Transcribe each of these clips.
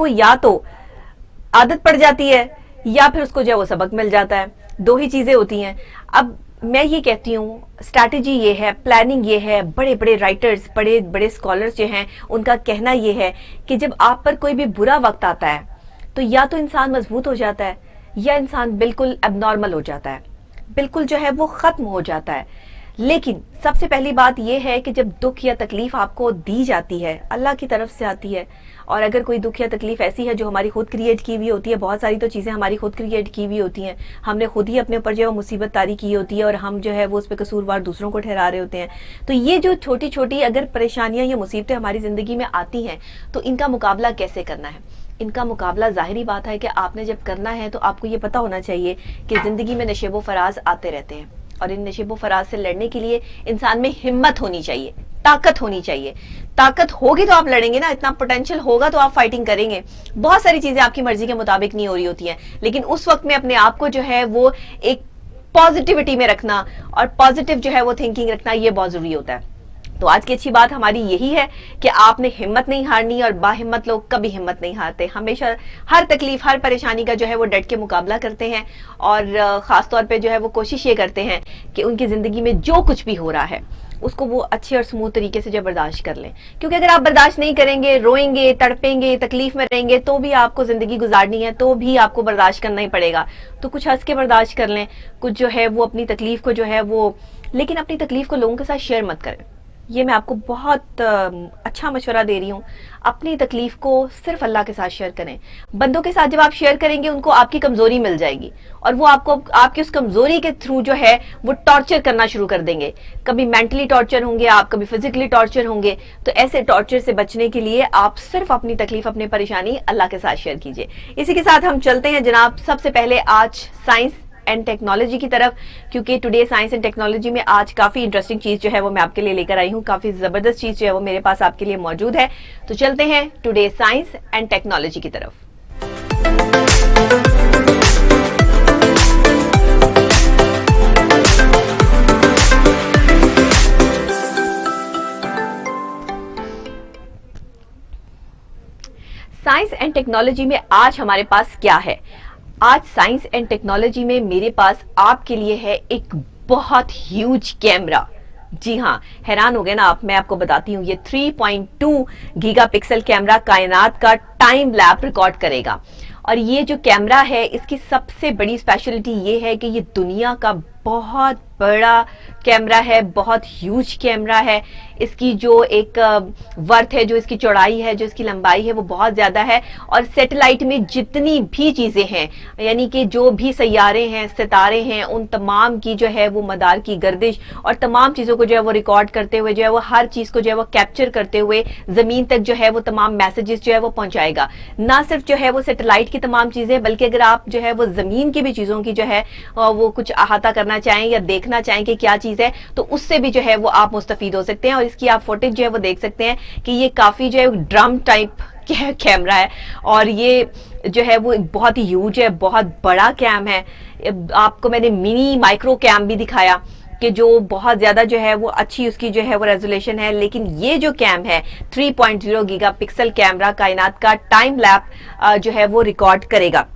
उसको या तो आदत पड़ जाती है या फिर उसको जो है वो सबक मिल जाता है। दो ही चीजें होती हैं। अब मैं ये कहती हूँ स्ट्रैटेजी ये है, प्लानिंग ये है, बड़े बड़े राइटर्स, बड़े बड़े स्कॉलर्स जो हैं उनका कहना ये है कि जब आप पर कोई भी बुरा वक्त आता है तो या तो इंसान मजबूत हो जाता है या इंसान बिल्कुल एबनॉर्मल हो जाता है, बिल्कुल जो है वो खत्म हो जाता है। लेकिन सबसे पहली बात यह है कि जब दुख या तकलीफ आपको दी जाती है, अल्लाह की तरफ से आती है, और अगर कोई दुख या तकलीफ ऐसी है जो हमारी खुद क्रिएट की हुई होती है, बहुत सारी तो चीज़ें हमारी खुद क्रिएट की हुई होती हैं, हमने खुद ही अपने ऊपर जो है वो मुसीबत तारी की होती है और हम जो है वो उस पर कसूरवार दूसरों को ठहरा रहे होते हैं। तो ये जो छोटी छोटी अगर परेशानियां या मुसीबतें हमारी ज़िंदगी में आती हैं तो इनका मुकाबला कैसे करना है? इनका मुकाबला ज़ाहिरी बात है कि आपने जब करना है तो आपको ये पता होना चाहिए कि ज़िंदगी में नशेबो फराज आते रहते हैं, और इन नशेबो फराज से लड़ने के लिए इंसान में हिम्मत होनी चाहिए, ताकत होनी चाहिए। ताकत होगी तो आप लड़ेंगे ना, इतना पोटेंशियल होगा तो आप फाइटिंग करेंगे। बहुत सारी चीजें आपकी मर्जी के मुताबिक नहीं हो रही होती हैं, लेकिन उस वक्त में अपने आप को जो है वो एक पॉजिटिविटी में रखना और पॉजिटिव जो है वो थिंकिंग रखना, ये बहुत जरूरी होता है। तो आज की अच्छी बात हमारी यही है कि आपने हिम्मत नहीं हारनी, और बाहिम्मत लोग कभी हिम्मत नहीं हारते, हमेशा हर तकलीफ, हर परेशानी का जो है वो डट के मुकाबला करते हैं, और खास तौर पे जो है वो कोशिश ये करते हैं कि उनकी जिंदगी में जो कुछ भी हो रहा है उसको वो अच्छे और स्मूथ तरीके से जो बर्दाश्त कर लें। क्योंकि अगर आप बर्दाश्त नहीं करेंगे, रोएंगे, तड़पेंगे, तकलीफ में रहेंगे, तो भी आपको जिंदगी गुजारनी है, तो भी आपको बर्दाश्त करना ही पड़ेगा। तो कुछ हंस के बर्दाश्त कर लें, कुछ जो है वो अपनी तकलीफ को जो है वो, लेकिन अपनी तकलीफ को लोगों के साथ शेयर मत करें। ये मैं आपको बहुत अच्छा मशवरा दे रही हूँ। अपनी तकलीफ को सिर्फ अल्लाह के साथ शेयर करें। बंदों के साथ जब आप शेयर करेंगे उनको आपकी कमजोरी मिल जाएगी, और वो आपको आपकी उस कमजोरी के थ्रू जो है वो टॉर्चर करना शुरू कर देंगे। कभी मेंटली टॉर्चर होंगे आप, कभी फिजिकली टॉर्चर होंगे। तो ऐसे टॉर्चर से बचने के लिए आप सिर्फ अपनी तकलीफ, अपनी परेशानी अल्लाह के साथ शेयर कीजिए। इसी के साथ हम चलते हैं जनाब सबसे पहले आज साइंस एंड टेक्नोलॉजी की तरफ, क्योंकि टुडे साइंस एंड टेक्नोलॉजी में आज काफी इंटरेस्टिंग चीज जो है वो मैं आपके लिए लेकर आई हूँ, काफी जबरदस्त चीज जो है वो मेरे पास आपके लिए मौजूद है। तो चलते हैं टुडे साइंस एंड टेक्नोलॉजी की तरफ। साइंस एंड टेक्नोलॉजी में आज हमारे पास क्या है? आज साइंस एंड टेक्नोलॉजी में मेरे पास आपके लिए है एक बहुत ह्यूज कैमरा। जी हाँ, हैरान हो गए ना आप? मैं आपको बताती हूँ, ये 3.2 गीगापिक्सल कैमरा कायनात का टाइम लैप रिकॉर्ड करेगा। और ये जो कैमरा है इसकी सबसे बड़ी स्पेशलिटी ये है कि ये दुनिया का बहुत बड़ा कैमरा है, बहुत ह्यूज कैमरा है। इसकी जो एक वर्थ है, जो इसकी चौड़ाई है, जो इसकी लंबाई है, वो बहुत ज्यादा है। और सैटेलाइट में जितनी भी चीजें हैं, यानी कि जो भी सैयारे हैं, सितारे हैं, उन तमाम की जो है वो मदार की गर्दिश और तमाम चीजों को जो है वो रिकॉर्ड करते हुए जो है वो हर चीज को जो है वो कैप्चर करते हुए जमीन तक जो है वो तमाम मैसेजेस जो है वो पहुंचाएगा। ना सिर्फ जो है वो सैटेलाइट की तमाम चीजें, बल्कि अगर आप जो है वो जमीन की भी चीजों की जो है वो कुछ अहाता करना चाहें या देखना चाहें कि क्या चीज है, तो उससे भी जो है वो आप मुस्तफीद हो सकते हैं। और इसकी आप फुटेज जो है वो देख सकते हैं कि ये काफी जो है ड्रम टाइप कैमरा है, और ये जो है वो बहुत ही ह्यूज है, बहुत बड़ा कैम है। आपको मैंने मिनी माइक्रो कैम भी दिखाया कि जो बहुत ज्यादा जो है वो अच्छी उसकी जो है वो रेजोल्यूशन है, लेकिन ये जो कैम है 3.0 गीगापिक्सल कैमरा कायनात का टाइम लैप जो है वो रिकॉर्ड करेगा।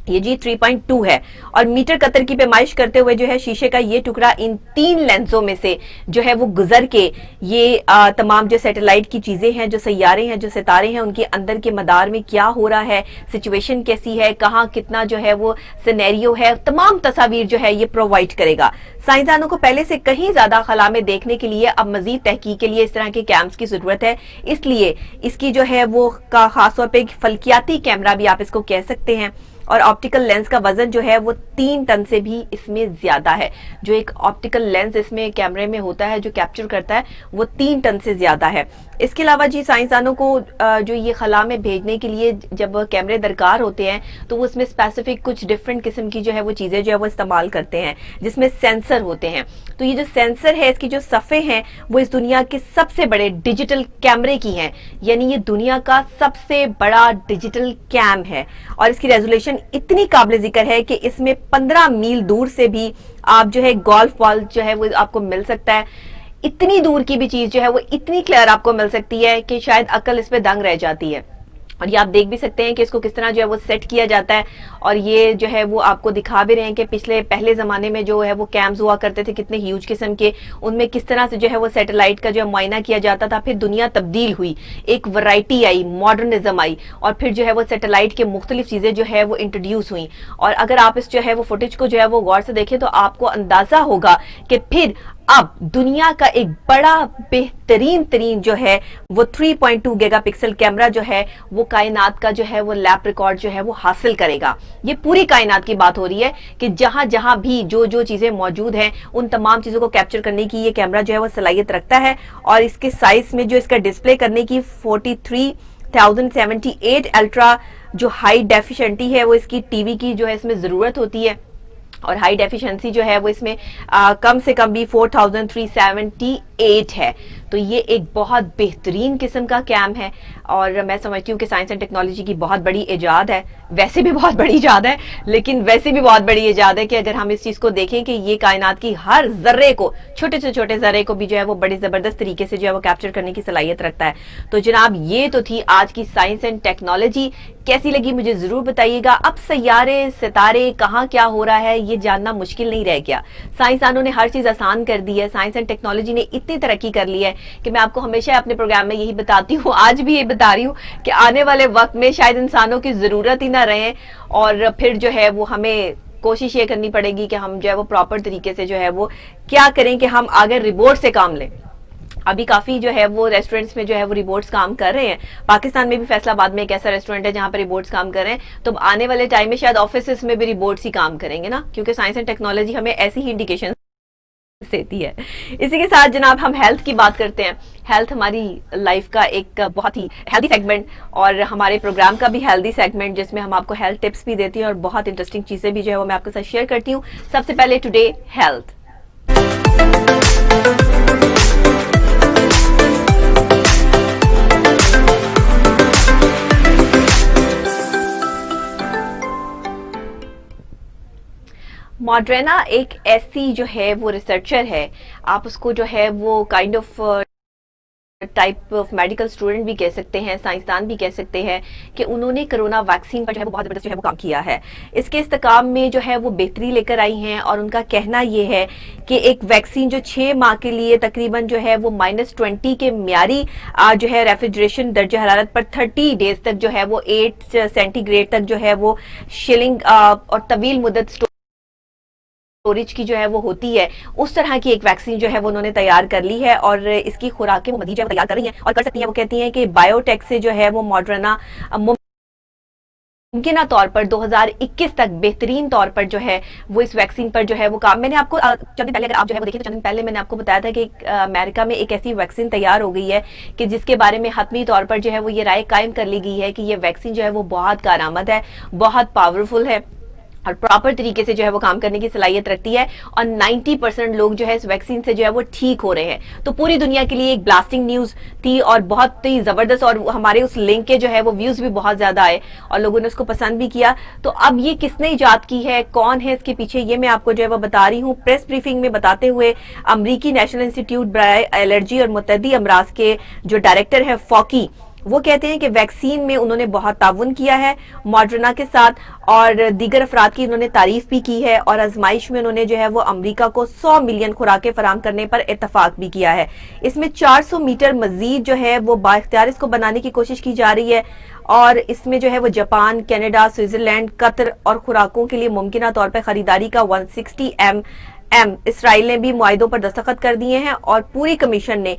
ये जी 3.2 है, और मीटर कतर की पैमाइश करते हुए जो है शीशे का ये टुकड़ा इन 3 लेंसों में से जो है वो गुजर के ये तमाम जो सैटेलाइट की चीजें हैं, जो सैयारे हैं, जो सितारे हैं, उनके अंदर के मदार में क्या हो रहा है, सिचुएशन कैसी है, कहाँ कितना जो है वो सिनेरियो है, तमाम तस्वीर जो है ये प्रोवाइड करेगा। साइंसदानों को पहले से कहीं ज्यादा खला में देखने के लिए अब मजीद तहकीक के लिए इस तरह के कैम्स की जरूरत है, इसलिए इसकी जो है वो का खासतौर पर फल्कियाती कैमरा भी आप इसको कह सकते हैं। और ऑप्टिकल लेंस का वजन जो है वो 3 टन से भी इसमें ज्यादा है। जो एक ऑप्टिकल लेंस इसमें कैमरे में होता है जो कैप्चर करता है, वो 3 टन से ज्यादा है। इसके अलावा जी साइंसदानों को जो ये खला में भेजने के लिए जब कैमरे दरकार होते हैं तो वो उसमें स्पेसिफिक कुछ डिफरेंट किस्म की जो है वो चीजें जो है वो इस्तेमाल करते हैं, जिसमें सेंसर होते हैं। तो ये जो सेंसर है, इसकी जो सफ़े हैं वो इस दुनिया के सबसे बड़े डिजिटल कैमरे की हैं, यानी ये दुनिया का सबसे बड़ा डिजिटल कैम है। और इसकी रेजोल्यूशन इतनी काबिल जिक्र है कि इसमें 15 मील दूर से भी आप जो है गोल्फ बॉल जो है वो आपको मिल सकता है। इतनी दूर की भी चीज जो है वो इतनी क्लियर आपको मिल सकती है कि शायद अकल इस पे दंग रह जाती है। और ये आप देख भी सकते हैं कि इसको किस तरह जो है वो सेट किया जाता है। और ये जो है वो आपको दिखा भी रहे हैं कि पहले ज़माने में जो है वो कैम्स हुआ करते थे कितने ह्यूज किस्म के, उनमें किस तरह से जो है वो सैटेलाइट का जो है मुआयना किया जाता था। फिर दुनिया तब्दील हुई, एक वैरायटी आई, मॉडर्निज्म आई, और फिर जो है वो सैटेलाइट के मुख्तलिफ चीज़ें जो है वो इंट्रोड्यूस हुई। और अगर आप इस जो है वो फुटेज को जो है वो गौर से देखें तो आपको अंदाजा होगा कि फिर अब दुनिया का एक बड़ा बेहतरीन तरीन जो है वो 3.2 गीगापिक्सल कैमरा जो है वो कायनात का जो है वो लैब रिकॉर्ड जो है वो हासिल करेगा। ये पूरी कायनात की बात हो रही है कि जहां जहां भी जो जो चीजें मौजूद हैं उन तमाम चीजों को कैप्चर करने की ये कैमरा जो है वो सलाहियत रखता है। और इसके साइज में जो इसका डिस्प्ले करने की 43,078 अल्ट्रा जो हाई डेफिशिएंटी है वो इसकी टीवी की जो है इसमें जरूरत होती है। और हाई डेफिशिएंसी जो है वो इसमें कम से कम भी 4378 है। तो ये एक बहुत बेहतरीन किस्म का कैम है और मैं समझती हूँ कि साइंस एंड टेक्नोलॉजी की बहुत बड़ी इजाद है। वैसे भी बहुत बड़ी इजाद है, लेकिन वैसे भी बहुत बड़ी इजाद है कि अगर हम इस चीज को देखें कि ये कायनात की हर जर्रे को, छोटे से छोटे जर्रे को भी जो है वो बड़ी जबरदस्त तरीके से जो है वो कैप्चर करने की सलाहियत रखता है। तो जनाब ये तो थी आज की साइंस एंड टेक्नोलॉजी। कैसी लगी मुझे जरूर बताइएगा। अब सैयारे सितारे कहाँ क्या हो रहा है ये जानना मुश्किल नहीं रह गया। साइंसदानों ने हर चीज आसान कर दी है। साइंस एंड टेक्नोलॉजी ने इतनी तरक्की कर ली है कि मैं आपको हमेशा अपने प्रोग्राम में यही बताती हूँ, आज भी ये बता रही हूँ कि आने वाले वक्त में शायद इंसानों की जरूरत ही ना रहे और फिर जो है वो हमें कोशिश ये करनी पड़ेगी कि हम जो है वो प्रॉपर तरीके से जो है वो क्या करें कि हम आगे रिमोट से काम लें। अभी काफी जो है वो रेस्टोरेंट्स में जो है वो रिबोट्स काम कर रहे हैं। पाकिस्तान में भी फैसलाबाद में एक ऐसा रेस्टोरेंट है जहां पर रिबोट्स काम कर रहे हैं। तो आने वाले टाइम में शायद ऑफिस में भी रिबोट्स ही काम करेंगे ना, क्योंकि साइंस एंड टेक्नोलॉजी हमें ऐसी ही इंडिकेशन देती है। इसी के साथ जनाब हम हेल्थ की बात करते हैं। हेल्थ हमारी लाइफ का एक बहुत ही हेल्दी सेगमेंट और हमारे प्रोग्राम का भी हेल्दी सेगमेंट जिसमें हम आपको हेल्थ टिप्स भी देती हैं और बहुत इंटरेस्टिंग चीजें भी जो है वो मैं आपके साथ शेयर करती हूँ। सबसे पहले टुडे हेल्थ। मॉडर्ना एक ऐसी जो है वो रिसर्चर है, आप उसको जो है वो kind of type of medical student भी कह सकते हैं, साइंसदान भी कह सकते हैं कि उन्होंने कोरोना वैक्सीन पर जो है वो बहुत जबरदस्त जो है वो काम किया है। इसके इस्तेकाम में जो है वो बेहतरी लेकर आई हैं और उनका कहना ये है कि एक वैक्सीन जो 6 माह के लिए तकरीबन जो है वो -20 के म्यारी जो है रेफ्रिजरेशन दर्जा हरारत पर 30 डेज तक जो है वो 8 सेंटीग्रेड तक जो है वो शिलिंग और तवील मुद्दत स्टोरेज की जो है वो होती है, उस तरह की एक वैक्सीन जो है वो उन्होंने तैयार कर ली है और इसकी खुराकें वो मजीद तैयार कर रही हैं और कर सकती हैं। वो कहती हैं कि बायोटेक से जो है वो मॉडर्ना मुमकिन तौर पर 2021 तक बेहतरीन तौर पर जो है वो इस वैक्सीन पर जो है वो काम। मैंने आपको चंद दिन पहले, अगर आप जो है वो देखिए तो चंद दिन पहले मैंने आपको बताया था कि अमेरिका में एक ऐसी वैक्सीन तैयार हो गई है कि जिसके बारे में हतमी तौर पर जो है वो ये राय कायम कर ली गई है कि ये वैक्सीन जो है वो बहुत कारआमद है, बहुत पावरफुल है और प्रॉपर तरीके से जो है वो काम करने की सलाहियत रखती है और 90% लोग जो है इस वैक्सीन से जो है वो ठीक हो रहे हैं। तो पूरी दुनिया के लिए एक ब्लास्टिंग न्यूज थी और बहुत ही जबरदस्त, और हमारे उस लिंक के जो है वो व्यूज भी बहुत ज्यादा आए और लोगों ने उसको पसंद भी किया। तो अब ये किसने इजाद की है, कौन है इसके पीछे, ये मैं आपको जो है वो बता रही हूँ। प्रेस ब्रीफिंग में बताते हुए अमरीकी नेशनल इंस्टीट्यूट बराए एलर्जी और मुतअद्दी अमराज के जो डायरेक्टर है फॉकी, वो कहते हैं कि वैक्सीन में उन्होंने बहुत ताउन किया है मॉडर्ना के साथ और दीगर अफराद की उन्होंने तारीफ भी की है और आजमाइश में उन्होंने जो है वो अमेरिका को 100 मिलियन खुराकें फराम करने पर इत्तफाक भी किया है। इसमें 400 मीटर मजीद जो है वो बाइख्तियार इसको बनाने की कोशिश की जा रही है और इसमें जो है वो जापान, कनाडा, स्विट्जरलैंड, कतर और खुराकों के लिए मुमकिन तौर पर खरीदारी का 160 इसराइल ने भी मुआहिदों पर दस्तखत कर दिए हैं और पूरी कमीशन ने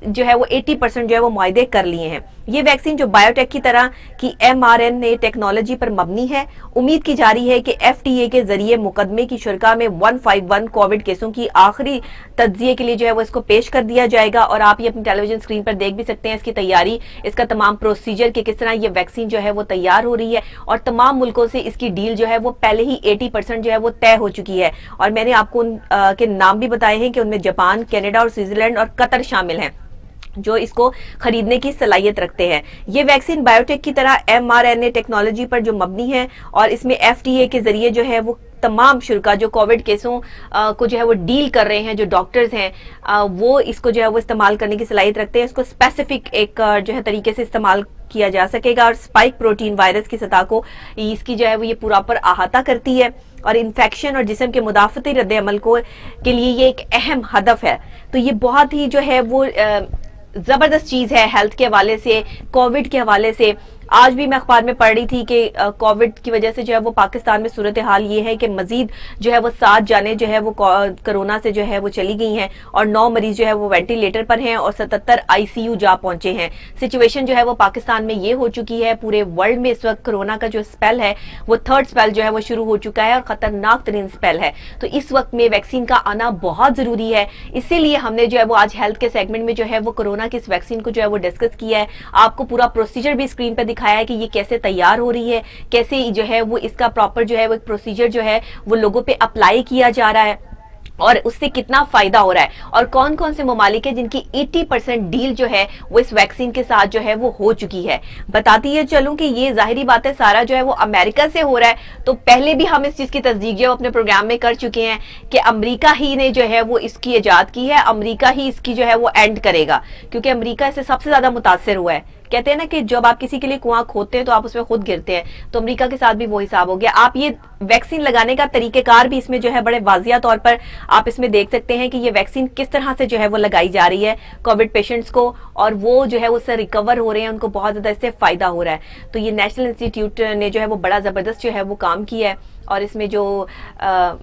जो है वो 80% जो है वो मुआहिदे कर लिए हैं। ये वैक्सीन जो बायोटेक की तरह की mRNA टेक्नोलॉजी पर मबनी है। उम्मीद की जा रही है कि FDA के जरिए मुकदमे की शुरा में 151 कोविड केसों की आखिरी तज्जिए के लिए जो है वो इसको पेश कर दिया जाएगा और आप ये अपनी टेलीविजन स्क्रीन पर देख भी सकते हैं इसकी तैयारी, इसका तमाम प्रोसीजर के किस तरह ये वैक्सीन जो है वो तैयार हो रही है और तमाम मुल्कों से इसकी डील जो है वो पहले ही 80% जो है वो तय हो चुकी है। और मैंने आपको के नाम भी बताए हैं कि उनमें जापान, कनाडा और स्विट्जरलैंड और कतर शामिल हैं जो इसको खरीदने की सलाहियत रखते हैं। ये वैक्सीन बायोटेक की तरह mRNA टेक्नोलॉजी पर जो मबनी है और इसमें FDA के जरिए जो है वो तमाम शुरा जो कोविड केसों को जो है वो डील कर रहे हैं, जो डॉक्टर्स हैं वो इसको जो है वो इस्तेमाल करने की सलाहियत रखते हैं। इसको स्पेसिफिक एक जो है तरीके से इस्तेमाल किया जा सकेगा। और स्पाइक प्रोटीन वायरस की सतह को इसकी जो है वो ये पूरा पर अहाता करती है और इन्फेक्शन और जिस्म के मुदाफ़ती रद्द अमल को के लिए ये एक अहम हदफ है। तो ये बहुत ही जो है वो जबरदस्त चीज है हेल्थ के हवाले से, कोविड के हवाले से। आज भी मैं अखबार में पढ़ रही थी कि कोविड की वजह से जो है वो पाकिस्तान में सूरत हाल ये है कि मजीद जो है वो 7 जाने जो है वो कोरोना से जो है वो चली गई हैं और 9 मरीज जो है वो वेंटिलेटर पर हैं और 77 आईसीयू जा पहुंचे हैं। सिचुएशन जो है वो पाकिस्तान में ये हो चुकी है, पूरे वर्ल्ड में इस वक्त कोरोना का जो स्पेल है वो 3rd स्पेल जो है वो शुरू हो चुका है और खतरनाक तरीन स्पेल है। तो इस वक्त में वैक्सीन का आना बहुत जरूरी है। इसीलिए हमने जो है वो आज हेल्थ के सेगमेंट में जो है वो कोरोना की इस वैक्सीन को जो है वो डिस्कस किया है। आपको पूरा प्रोसीजर भी स्क्रीन पर दिखाया है कि ये कैसे तैयार हो रही है, कैसे जो है वो इसका प्रॉपर जो है वो प्रोसीजर जो है वो लोगों पे अप्लाई किया जा रहा है और उससे कितना फायदा हो रहा है और कौन कौन से ममालिक है जिनकी 80% डील जो है वो इस वैक्सीन के साथ जो है वो हो चुकी है। बताती है चलूं कि ये जाहिरी बात है सारा जो है वो अमेरिका से हो रहा है। तो पहले भी हम इस चीज की तस्दीक जो अपने प्रोग्राम में कर चुके हैं कि अमेरिका ही ने जो है वो इसकी इजाद की है, अमेरिका ही इसकी जो है वो एंड करेगा, क्योंकि अमेरिका इससे सबसे ज्यादा मुतासिर हुआ है। कहते हैं ना कि जब आप किसी के लिए कुआं खोदते हैं तो आप उसमें खुद गिरते हैं, तो अमेरिका के साथ भी वो हिसाब हो गया। आप ये वैक्सीन लगाने का तरीकेकार भी इसमें जो है बड़े वाजिया तौर पर आप इसमें देख सकते हैं कि ये वैक्सीन किस तरह से जो है वो लगाई जा रही है कोविड पेशेंट्स को, और वो जो है उससे रिकवर हो रहे हैं, उनको बहुत ज्यादा इससे फायदा हो रहा है। तो ये नेशनल इंस्टीट्यूट ने जो है वो बड़ा जबरदस्त जो है वो काम किया है और इसमें जो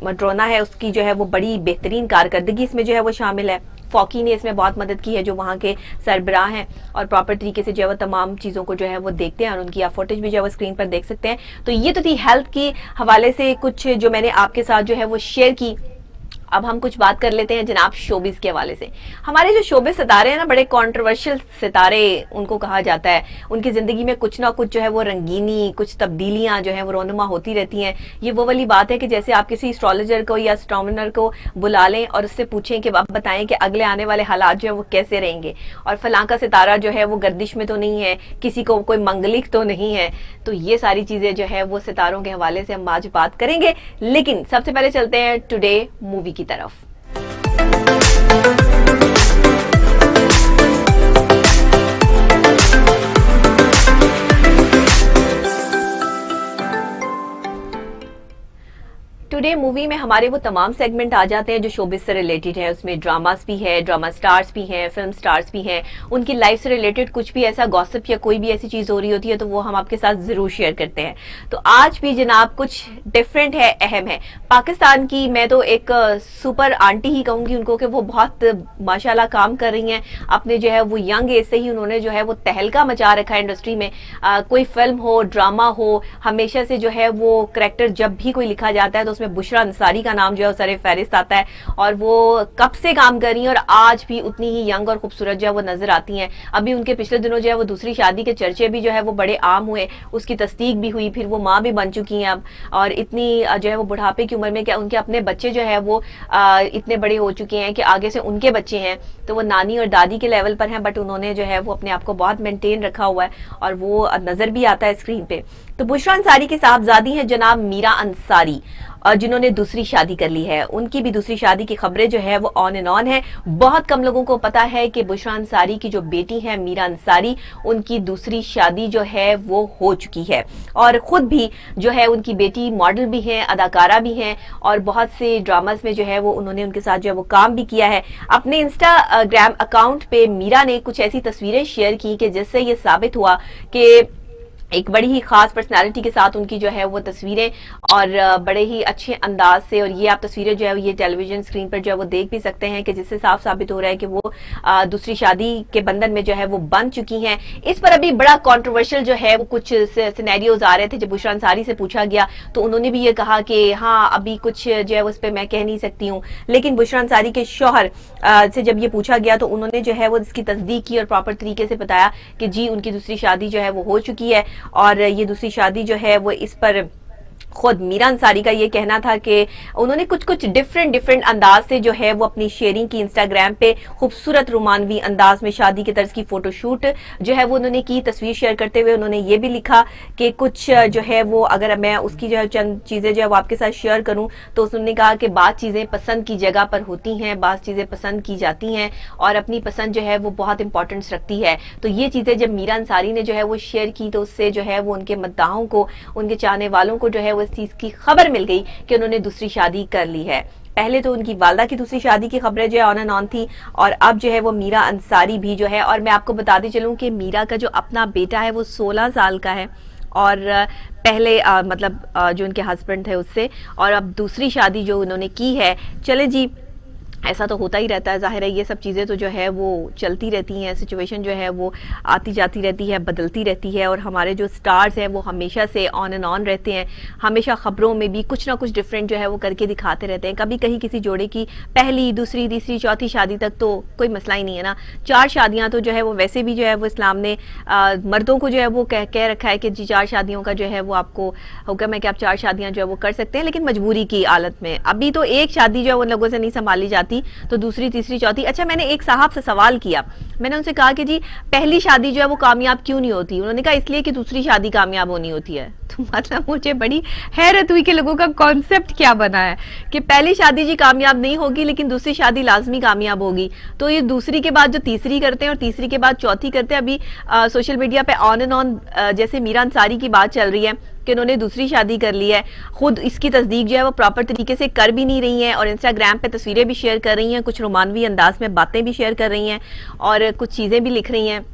मड्रोना है उसकी जो है वो बड़ी बेहतरीन कारकर्दगी इसमें जो है वो शामिल है। फॉकी ने इसमें बहुत मदद की है जो वहाँ के सरबराह हैं और प्रॉपर तरीके से जो है वो तमाम चीज़ों को जो है वो देखते हैं और उनकी आप फुटेज भी जो है वो स्क्रीन पर देख सकते हैं। तो ये तो थी हेल्थ की हवाले से कुछ जो मैंने आपके साथ जो है वो शेयर की। अब हम कुछ बात कर लेते हैं जनाब शोबिस के हवाले से। हमारे जो शोबिस सितारे हैं ना, बड़े कंट्रोवर्शियल सितारे उनको कहा जाता है। उनकी जिंदगी में कुछ ना कुछ जो है वो रंगीनी, कुछ तब्दीलियां जो है वो रोनुमा होती रहती हैं। ये वो वाली बात है कि जैसे आप किसी एस्ट्रोलॉजर को या एस्ट्रोनॉमर को बुला लें और उससे पूछें कि आप बताएं कि अगले आने वाले हालात जो है वो कैसे रहेंगे, और फलां का सितारा जो है वो गर्दिश में तो नहीं है, किसी को कोई मंगलिक तो नहीं है। तो ये सारी चीजें जो है वो सितारों के हवाले से हम आज बात करेंगे, लेकिन सबसे पहले चलते हैं टुडे मूवी की तरफ। टुडे मूवी में हमारे वो तमाम सेगमेंट आ जाते हैं जो शोबिस से रिलेटेड है। उसमें ड्रामास भी है, ड्रामा स्टार्स भी हैं, फिल्म स्टार्स भी हैं, उनकी लाइफ से रिलेटेड कुछ भी ऐसा गॉसिप या कोई भी ऐसी चीज हो रही होती है तो वो हम आपके साथ जरूर शेयर करते हैं। तो आज भी जनाब कुछ डिफरेंट है, अहम है। पाकिस्तान की मैं तो एक सुपर आंटी ही कहूंगी उनको कि वो बहुत माशाल्लाह काम कर रही हैं। अपने जो है वो यंग एज से ही उन्होंने जो है वो तहलका मचा रखा है इंडस्ट्री में। कोई फिल्म हो, ड्रामा हो, हमेशा से जो है वो करैक्टर जब भी कोई लिखा जाता है तो उसमें बुशरा अंसारी का नाम जो है सर फहरिस्त आता है, और वो कब से काम कर रही हैं और आज भी उतनी ही यंग और खूबसूरत जो है वो नजर आती हैं। अभी उनके पिछले दिनों जो है वो दूसरी शादी के चर्चे भी जो है वो बड़े आम हुए, उसकी तस्दीक भी हुई, फिर वो माँ भी बन चुकी हैं अब, और इतनी जो है वो बुढ़ापे की उम्र में क्या उनके अपने बच्चे जो है वो इतने बड़े हो चुके हैं कि आगे से उनके बच्चे हैं तो वो नानी और दादी के लेवल पर हैं, बट उन्होंने जो है वो अपने आप को बहुत मेंटेन रखा हुआ है और वो नजर भी आता है स्क्रीन पे। तो बुशरा अंसारी की साहबजादी हैं जनाब मीरा अंसारी, और जिन्होंने दूसरी शादी कर ली है। उनकी भी दूसरी शादी की खबरें जो है वो ऑन एंड ऑन है। बहुत कम लोगों को पता है कि बुशरा अंसारी की जो बेटी है मीरा अंसारी, उनकी दूसरी शादी जो है वो हो चुकी है, और खुद भी जो है उनकी बेटी मॉडल भी है, अदाकारा भी हैं, और बहुत से ड्रामास में जो है वो उन्होंने उनके साथ जो है वो काम भी किया है। अपने इंस्टाग्राम अकाउंट पे मीरा ने कुछ ऐसी तस्वीरें शेयर की कि जिससे ये साबित हुआ कि एक बड़ी ही खास पर्सनालिटी के साथ उनकी जो है वो तस्वीरें, और बड़े ही अच्छे अंदाज से, और ये आप तस्वीरें जो है ये टेलीविजन स्क्रीन पर जो है वो देख भी सकते हैं कि जिससे साफ साबित हो रहा है कि वो दूसरी शादी के बंधन में जो है वो बन चुकी हैं। इस पर अभी बड़ा कंट्रोवर्शियल जो है वो कुछ सिनेरियोज आ रहे थे। जब बुशरा अंसारी से पूछा गया तो उन्होंने भी ये कहा कि हाँ अभी कुछ जो है उस पर मैं कह नहीं सकती हूँ, लेकिन बुशरा अंसारी के शौहर से जब ये पूछा गया तो उन्होंने जो है वो इसकी तस्दीक की और प्रॉपर तरीके से बताया कि जी उनकी दूसरी शादी जो है वो हो चुकी है, और ये दूसरी शादी जो है वो इस पर खुद मीरा अंसारी का ये कहना था कि उन्होंने कुछ कुछ डिफरेंट अंदाज से जो है वो अपनी शेयरिंग की इंस्टाग्राम पे, खूबसूरत रोमानवी अंदाज में शादी के तर्ज की फोटोशूट जो है वो उन्होंने की। तस्वीर शेयर करते हुए उन्होंने ये भी लिखा कि कुछ जो है वो, अगर मैं उसकी जो है चंद चीजें जो है वो आपके साथ शेयर करूं, तो उन्होंने कहा कि बात चीजें पसंद की जगह पर होती हैं, बात चीजें पसंद की जाती हैं और अपनी पसंद जो है वो बहुत इंपॉर्टेंस रखती है। तो ये चीजें जब मीरा अंसारी ने जो है वो शेयर की, तो उससे जो है वो उनके मद्दाहों को, उनके चाहने वालों को जो है वो इस चीज की खबर मिल गई कि उन्होंने दूसरी शादी कर ली है। पहले तो उनकी वालदा की दूसरी शादी की खबरें जो है ऑन एंड ऑन थी, और अब जो है वो मीरा अंसारी भी जो है। और मैं आपको बताती चलूं कि मीरा का जो अपना बेटा है वो 16 साल का है, और पहले जो उनके हस्बैंड थे उससे, और अब दूसरी शादी जो उन्होंने की है। चले जी, ऐसा तो होता ही रहता है, जाहिर है ये सब चीज़ें तो जो है वो चलती रहती हैं, सिचुएशन जो है वो आती जाती रहती है, बदलती रहती है। और हमारे जो स्टार्स हैं वो हमेशा से ऑन एंड ऑन रहते हैं, हमेशा ख़बरों में भी कुछ ना कुछ डिफरेंट जो है वो करके दिखाते रहते हैं। कभी कहीं किसी जोड़े की पहली, दूसरी, तीसरी, चौथी शादी तक तो कोई मसला ही नहीं है ना। 4 शादियाँ तो जो है वो वैसे भी जो है वो इस्लाम ने मर्दों को जो है वो कह रखा है कि जी 4 शादियों का जो है वो आपको हुक्म है कि आप 4 शादियाँ जो है वो कर सकते हैं, लेकिन मजबूरी की हालत में। अभी तो एक शादी जो है उन लोगों से नहीं संभाली जाती, तो दूसरी, तीसरी, चौथी। अच्छा, मैंने एक साहब से सवाल किया, मैंने उनसे कहा कि जी पहली शादी जो है वो कामयाब क्यों नहीं होती? उन्होंने कहा इसलिए कि दूसरी शादी कामयाब होनी होती है। तो मतलब मुझे बड़ी हैरत हुई कि लोगों का कॉन्सेप्ट क्या बना है कि पहली शादी जी कामयाब नहीं होगी लेकिन दूसरी शादी लाजमी कामयाब होगी। तो ये दूसरी के बाद जो तीसरी करते हैं और तीसरी के बाद चौथी करते हैं। अभी सोशल मीडिया पे ऑन एंड ऑन जैसे मीरा अंसारी की बात चल रही है कि उन्होंने दूसरी शादी कर ली है, खुद इसकी तस्दीक जो है वो प्रॉपर तरीके से कर भी नहीं रही हैं, और इंस्टाग्राम पे तस्वीरें भी शेयर कर रही हैं, कुछ रोमानवी अंदाज में बातें भी शेयर कर रही हैं और कुछ चीज़ें भी लिख रही हैं।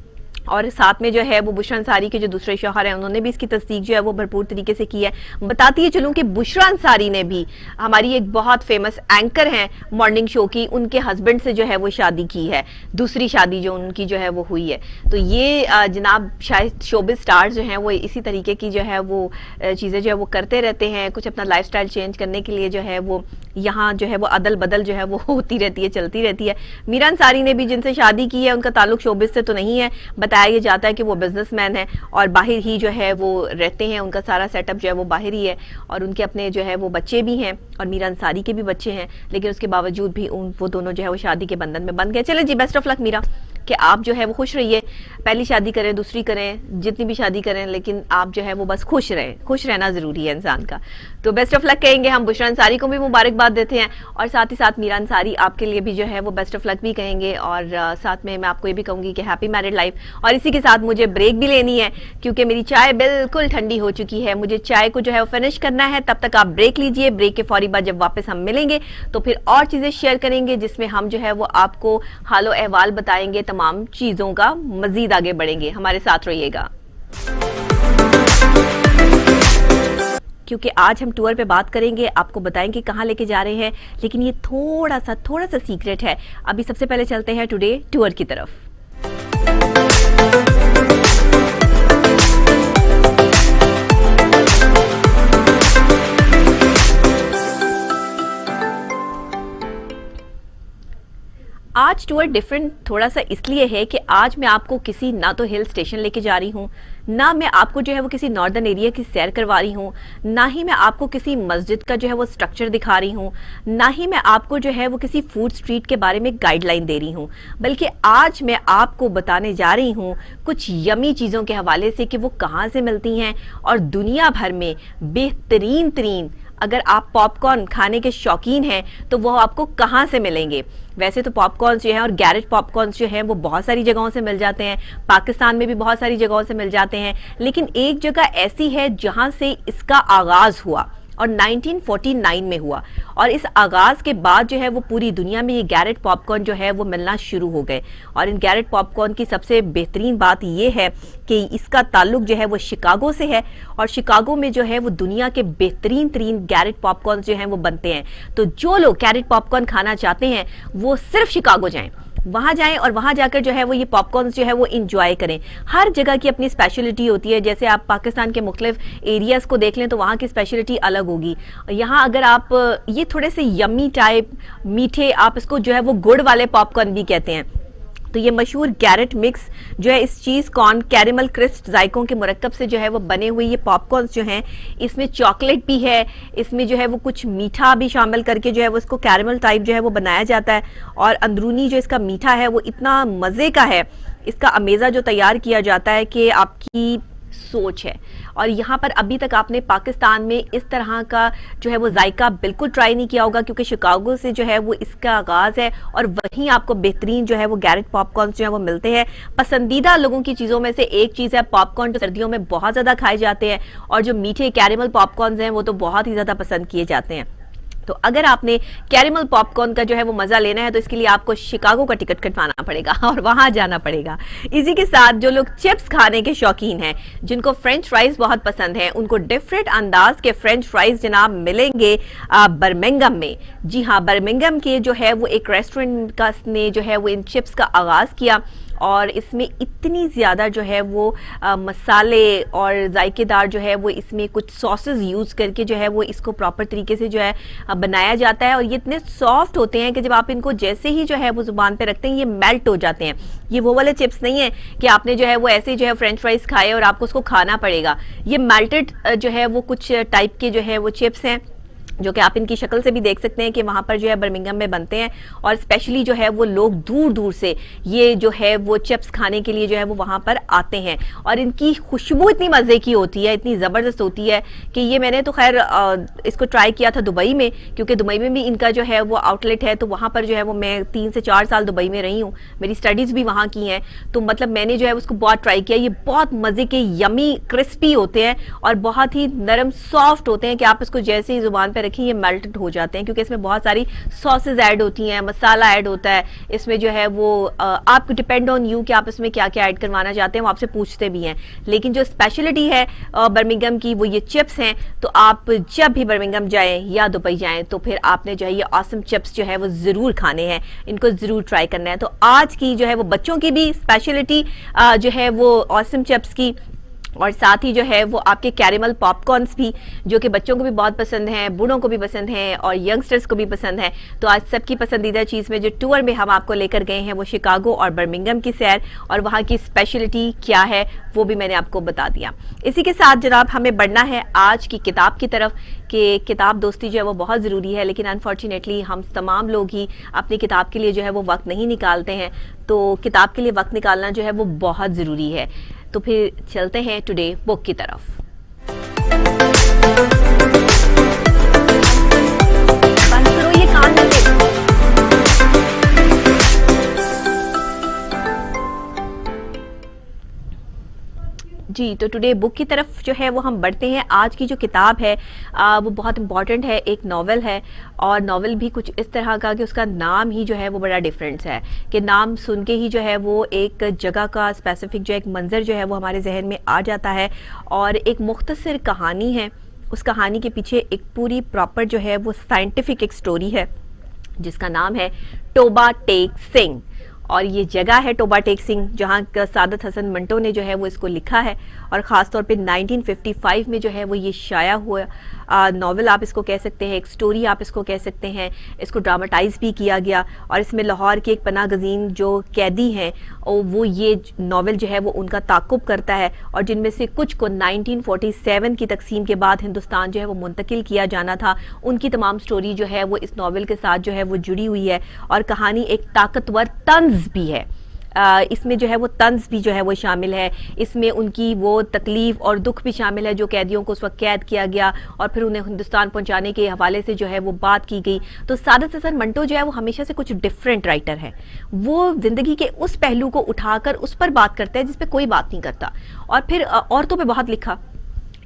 और साथ में जो है वो बुशरा अंसारी के जो दूसरे शौहर हैं उन्होंने भी इसकी तस्दीक जो है वो भरपूर तरीके से की है। बताती है चलूँ कि बुशरा अंसारी ने भी, हमारी एक बहुत फेमस एंकर हैं मॉर्निंग शो की, उनके हस्बैंड से जो है वो शादी की है, दूसरी शादी जो उनकी जो है वो हुई है। तो ये जनाब शायद शोबिज़ स्टार्स जो हैं वो इसी तरीके की जो है वो चीज़ें जो है वो करते रहते हैं, कुछ अपना लाइफस्टाइल चेंज करने के लिए जो है वो यहाँ जो है वो अदल बदल जो है वो होती रहती है, चलती रहती है। मीरा अंसारी ने भी जिनसे शादी की है उनका ताल्लुक शोबिज़ से तो नहीं है, बताया जाता है कि वो बिजनेसमैन है और बाहर ही जो है वो रहते हैं, उनका सारा सेटअप जो है वो बाहर ही है, और उनके अपने जो है वो बच्चे भी हैं और मीरा अंसारी के भी बच्चे हैं, लेकिन उसके बावजूद भी वो दोनों जो है वो शादी के बंधन में बंध गए। चले जी, बेस्ट ऑफ लक मीरा, कि आप जो है वो खुश रहिए, पहली शादी करें, दूसरी करें, जितनी भी शादी करें, लेकिन आप जो है वो बस खुश रहें, खुश रहना ज़रूरी है इंसान का। तो बेस्ट ऑफ लक कहेंगे हम, बुशरा अंसारी को भी मुबारकबाद देते हैं और साथ ही साथ मीरा अंसारी आपके लिए भी जो है वो बेस्ट ऑफ लक भी कहेंगे, और साथ में मैं आपको ये भी कहूँगी कि हैप्पी मैरिड लाइफ। और इसी के साथ मुझे ब्रेक भी लेनी है क्योंकि मेरी चाय बिल्कुल ठंडी हो चुकी है, मुझे चाय को जो है वो फिनिश करना है। तब तक आप ब्रेक लीजिए, ब्रेक के फौरी बाद जब वापस हम मिलेंगे तो फिर और चीज़ें शेयर करेंगे जिसमें हम जो है वो आपको हालो अहवाल बताएंगे, तमाम चीज़ों का मजीद आगे बढ़ेंगे। हमारे साथ रहिएगा क्योंकि आज हम टूर पे बात करेंगे, आपको बताएंगे कहाँ लेके जा रहे हैं, लेकिन ये थोड़ा सा सीक्रेट है। अभी सबसे पहले चलते हैं टुडे टूर की तरफ। आज टूर डिफरेंट थोड़ा सा इसलिए है कि आज मैं आपको किसी ना तो हिल स्टेशन लेके जा रही हूँ, ना मैं आपको जो है वो किसी नॉर्दर्न एरिया की सैर करवा रही हूँ, ना ही मैं आपको किसी मस्जिद का जो है वो स्ट्रक्चर दिखा रही हूँ, ना ही मैं आपको जो है वो किसी फूड स्ट्रीट के बारे में गाइडलाइन दे रही हूँ, बल्कि आज मैं आपको बताने जा रही हूँ कुछ यमी चीज़ों के हवाले से कि वो कहाँ से मिलती हैं और दुनिया भर में बेहतरीन अगर आप पॉपकॉर्न खाने के शौकीन हैं तो वो आपको कहाँ से मिलेंगे। वैसे तो पॉपकॉर्न जो है और गैरेज पॉपकॉर्न जो है वो बहुत सारी जगहों से मिल जाते हैं, पाकिस्तान में भी बहुत सारी जगहों से मिल जाते हैं, लेकिन एक जगह ऐसी है जहाँ से इसका आगाज़ हुआ और 1949 में हुआ, और इस आगाज़ के बाद जो है वो पूरी दुनिया में ये गैरेट पॉपकॉर्न जो है वो मिलना शुरू हो गए। और इन गैरेट पॉपकॉर्न की सबसे बेहतरीन बात ये है कि इसका ताल्लुक जो है वो शिकागो से है, और शिकागो में जो है वो दुनिया के बेहतरीन गैरेट पॉपकॉर्न जो हैं वो बनते हैं। तो जो लोग गैरेट पॉपकॉर्न खाना चाहते हैं वो सिर्फ शिकागो जाएं, वहाँ जाएं और वहाँ जाकर जो है वो ये पॉपकॉर्न जो है वो इंजॉय करें। हर जगह की अपनी स्पेशलिटी होती है, जैसे आप पाकिस्तान के मुख्तलिफ एरियाज़ को देख लें तो वहाँ की स्पेशलिटी अलग होगी। यहाँ अगर आप ये थोड़े से यम्मी टाइप मीठे, आप इसको जो है वो गुड़ वाले पॉपकॉर्न भी कहते हैं, तो ये मशहूर गैरेट मिक्स जो है इस चीज कॉर्न कैरेमल क्रिस्प जायकों के मुरक्कब से जो है वो बने हुए ये पॉपकॉर्न्स जो हैं, इसमें चॉकलेट भी है, इसमें जो है वो कुछ मीठा भी शामिल करके जो है वो इसको कैरेमल टाइप जो है वो बनाया जाता है। और अंदरूनी जो इसका मीठा है वो इतना मज़े का है, इसका अमेज़ा जो तैयार किया जाता है कि आपकी सोच है। और यहाँ पर अभी तक आपने पाकिस्तान में इस तरह का जो है वो जायका बिल्कुल ट्राई नहीं किया होगा, क्योंकि शिकागो से जो है वो इसका आगाज़ है और वहीं आपको बेहतरीन जो है वो गैरेट पॉपकॉर्न जो है वो मिलते हैं। पसंदीदा लोगों की चीज़ों में से एक चीज़ है पॉपकॉर्न, जो सर्दियों में बहुत ज़्यादा खाए जाते हैं, और जो मीठे कैरेमल पॉपकॉर्न हैं वो तो बहुत ही ज़्यादा पसंद किए जाते हैं। तो अगर आपने कैरेमल पॉपकॉर्न का जो है वो मजा लेना है तो इसके लिए आपको शिकागो का टिकट कटवाना पड़ेगा और वहां जाना पड़ेगा। इसी के साथ जो लोग चिप्स खाने के शौकीन हैं, जिनको फ्रेंच फ्राइज बहुत पसंद हैं, उनको डिफरेंट अंदाज के फ्रेंच फ्राइज जनाब मिलेंगे बर्मिंघम में। जी हाँ, बर्मिंघम के जो है वो एक रेस्टोरेंट का ने जो है वो इन चिप्स का आगाज किया, और इसमें इतनी ज़्यादा जो है वो मसाले और जायकेदार जो है वो इसमें कुछ सॉसेस यूज़ करके जो है वो इसको प्रॉपर तरीके से जो है बनाया जाता है। और ये इतने सॉफ्ट होते हैं कि जब आप इनको जैसे ही जो है वो ज़ुबान पे रखते हैं ये मेल्ट हो जाते हैं। ये वो वाले चिप्स नहीं है कि आपने जो है वो ऐसे जो है फ्रेंच फ्राइज खाए और आपको उसको खाना पड़ेगा। ये मेल्टेड जो है वो कुछ टाइप के जो है वो चिप्स हैं, जो कि आप इनकी शक्ल से भी देख सकते हैं कि वहाँ पर जो है बर्मिंघम में बनते हैं। और स्पेशली जो है वो लोग दूर दूर से ये जो है वो चिप्स खाने के लिए जो है वो वहाँ पर आते हैं। और इनकी खुशबू इतनी मज़े की होती है, इतनी ज़बरदस्त होती है कि ये मैंने तो खैर इसको ट्राई किया था दुबई में, क्योंकि दुबई में भी इनका जो है वो आउटलेट है। तो वहाँ पर जो है वो मैं 3 से 4 साल दुबई में रही हूँ, मेरी स्टडीज़ भी वहाँ की हैं। तो मतलब मैंने जो है उसको बहुत ट्राई किया। ये बहुत मज़े के यमी क्रिस्पी होते हैं और बहुत ही नरम सॉफ्ट होते हैं कि आप इसको जैसे ही ज़ुबान पर रखिए ये मेल्टेड हो जाते हैं, क्योंकि इसमें बहुत सारी सॉसेज ऐड होती हैं, मसाला ऐड होता है इसमें जो है वो आप डिपेंड ऑन यू कि आप इसमें क्या क्या ऐड करवाना चाहते हैं, वो आपसे पूछते भी हैं। लेकिन जो स्पेशलिटी है बर्मिंघम की वो ये चिप्स हैं। तो आप जब भी बर्मिंघम जाएं या दुबई जाएं तो फिर आपने जो है ये ऑसम चिप्स जो है वो ज़रूर खाने हैं, इनको ज़रूर ट्राई करना है। तो आज की जो है वो बच्चों की भी स्पेशलिटी जो है वो ऑसम चिप्स की, और साथ ही जो है वो आपके कैरेमल पॉपकॉर्न्स भी, जो कि बच्चों को भी बहुत पसंद हैं, बूढ़ों को भी पसंद हैं और यंगस्टर्स को भी पसंद है। तो आज सबकी पसंदीदा चीज़ में जो टूर में हम आपको लेकर गए हैं वो शिकागो और बर्मिंघम की सैर, और वहाँ की स्पेशलिटी क्या है वो भी मैंने आपको बता दिया। इसी के साथ जनाब हमें बढ़ना है आज की किताब की तरफ, कि किताब दोस्ती जो है वो बहुत ज़रूरी है, लेकिन अनफॉर्चुनेटली हम तमाम लोग ही अपनी किताब के लिए जो है वो वक्त नहीं निकालते हैं। तो किताब के लिए वक्त निकालना जो है वो बहुत ज़रूरी है। तो फिर चलते हैं टुडे बुक की तरफ। बंद करो ये कान में से। जी, तो टुडे बुक की तरफ जो है वो हम बढ़ते हैं। आज की जो किताब है वो बहुत इंपॉर्टेंट है, एक नावल है, और नावल भी कुछ इस तरह का कि उसका नाम ही जो है वो बड़ा डिफरेंस है, कि नाम सुन के ही जो है वो एक जगह का स्पेसिफिक जो एक मंजर जो है वो हमारे जहन में आ जाता है, और एक मुख्तसर कहानी है। उस कहानी के पीछे एक पूरी प्रॉपर जो है वो साइंटिफिक एक स्टोरी है जिसका नाम है टोबा टेक सिंह। और ये जगह है टोबा टेक सिंह, जहाँ सादत हसन मंटो ने जो है वो इसको लिखा है, और ख़ास तौर पे 1955 में जो है वो ये शाया हुआ नावल आप इसको कह सकते हैं, एक स्टोरी आप इसको कह सकते हैं। इसको ड्रामाटाइज भी किया गया, और इसमें लाहौर के एक पनाह गज़ीन जो कैदी हैं और वो ये नावल जो है वो उनका ताक़ुब करता है, और जिनमें से कुछ को 1947 की तकसीम के बाद हिंदुस्तान जो है वो मुंतकिल किया जाना था। उनकी तमाम स्टोरी जो है वो इस नावल के साथ जो है वो जुड़ी हुई है, और कहानी एक ताकतवर तंज भी है। इसमें जो है वो तंज भी जो है वो शामिल है, इसमें उनकी वो तकलीफ़ और दुख भी शामिल है जो कैदियों को उस वक्त कैद किया गया और फिर उन्हें हिंदुस्तान पहुंचाने के हवाले से जो है वो बात की गई। तो सादत हसन मंटो जो है वो हमेशा से कुछ डिफरेंट राइटर है, वो ज़िंदगी के उस पहलू को उठाकर उस पर बात करते हैं जिस पे कोई बात नहीं करता। और फिर औरतों पे बहुत लिखा,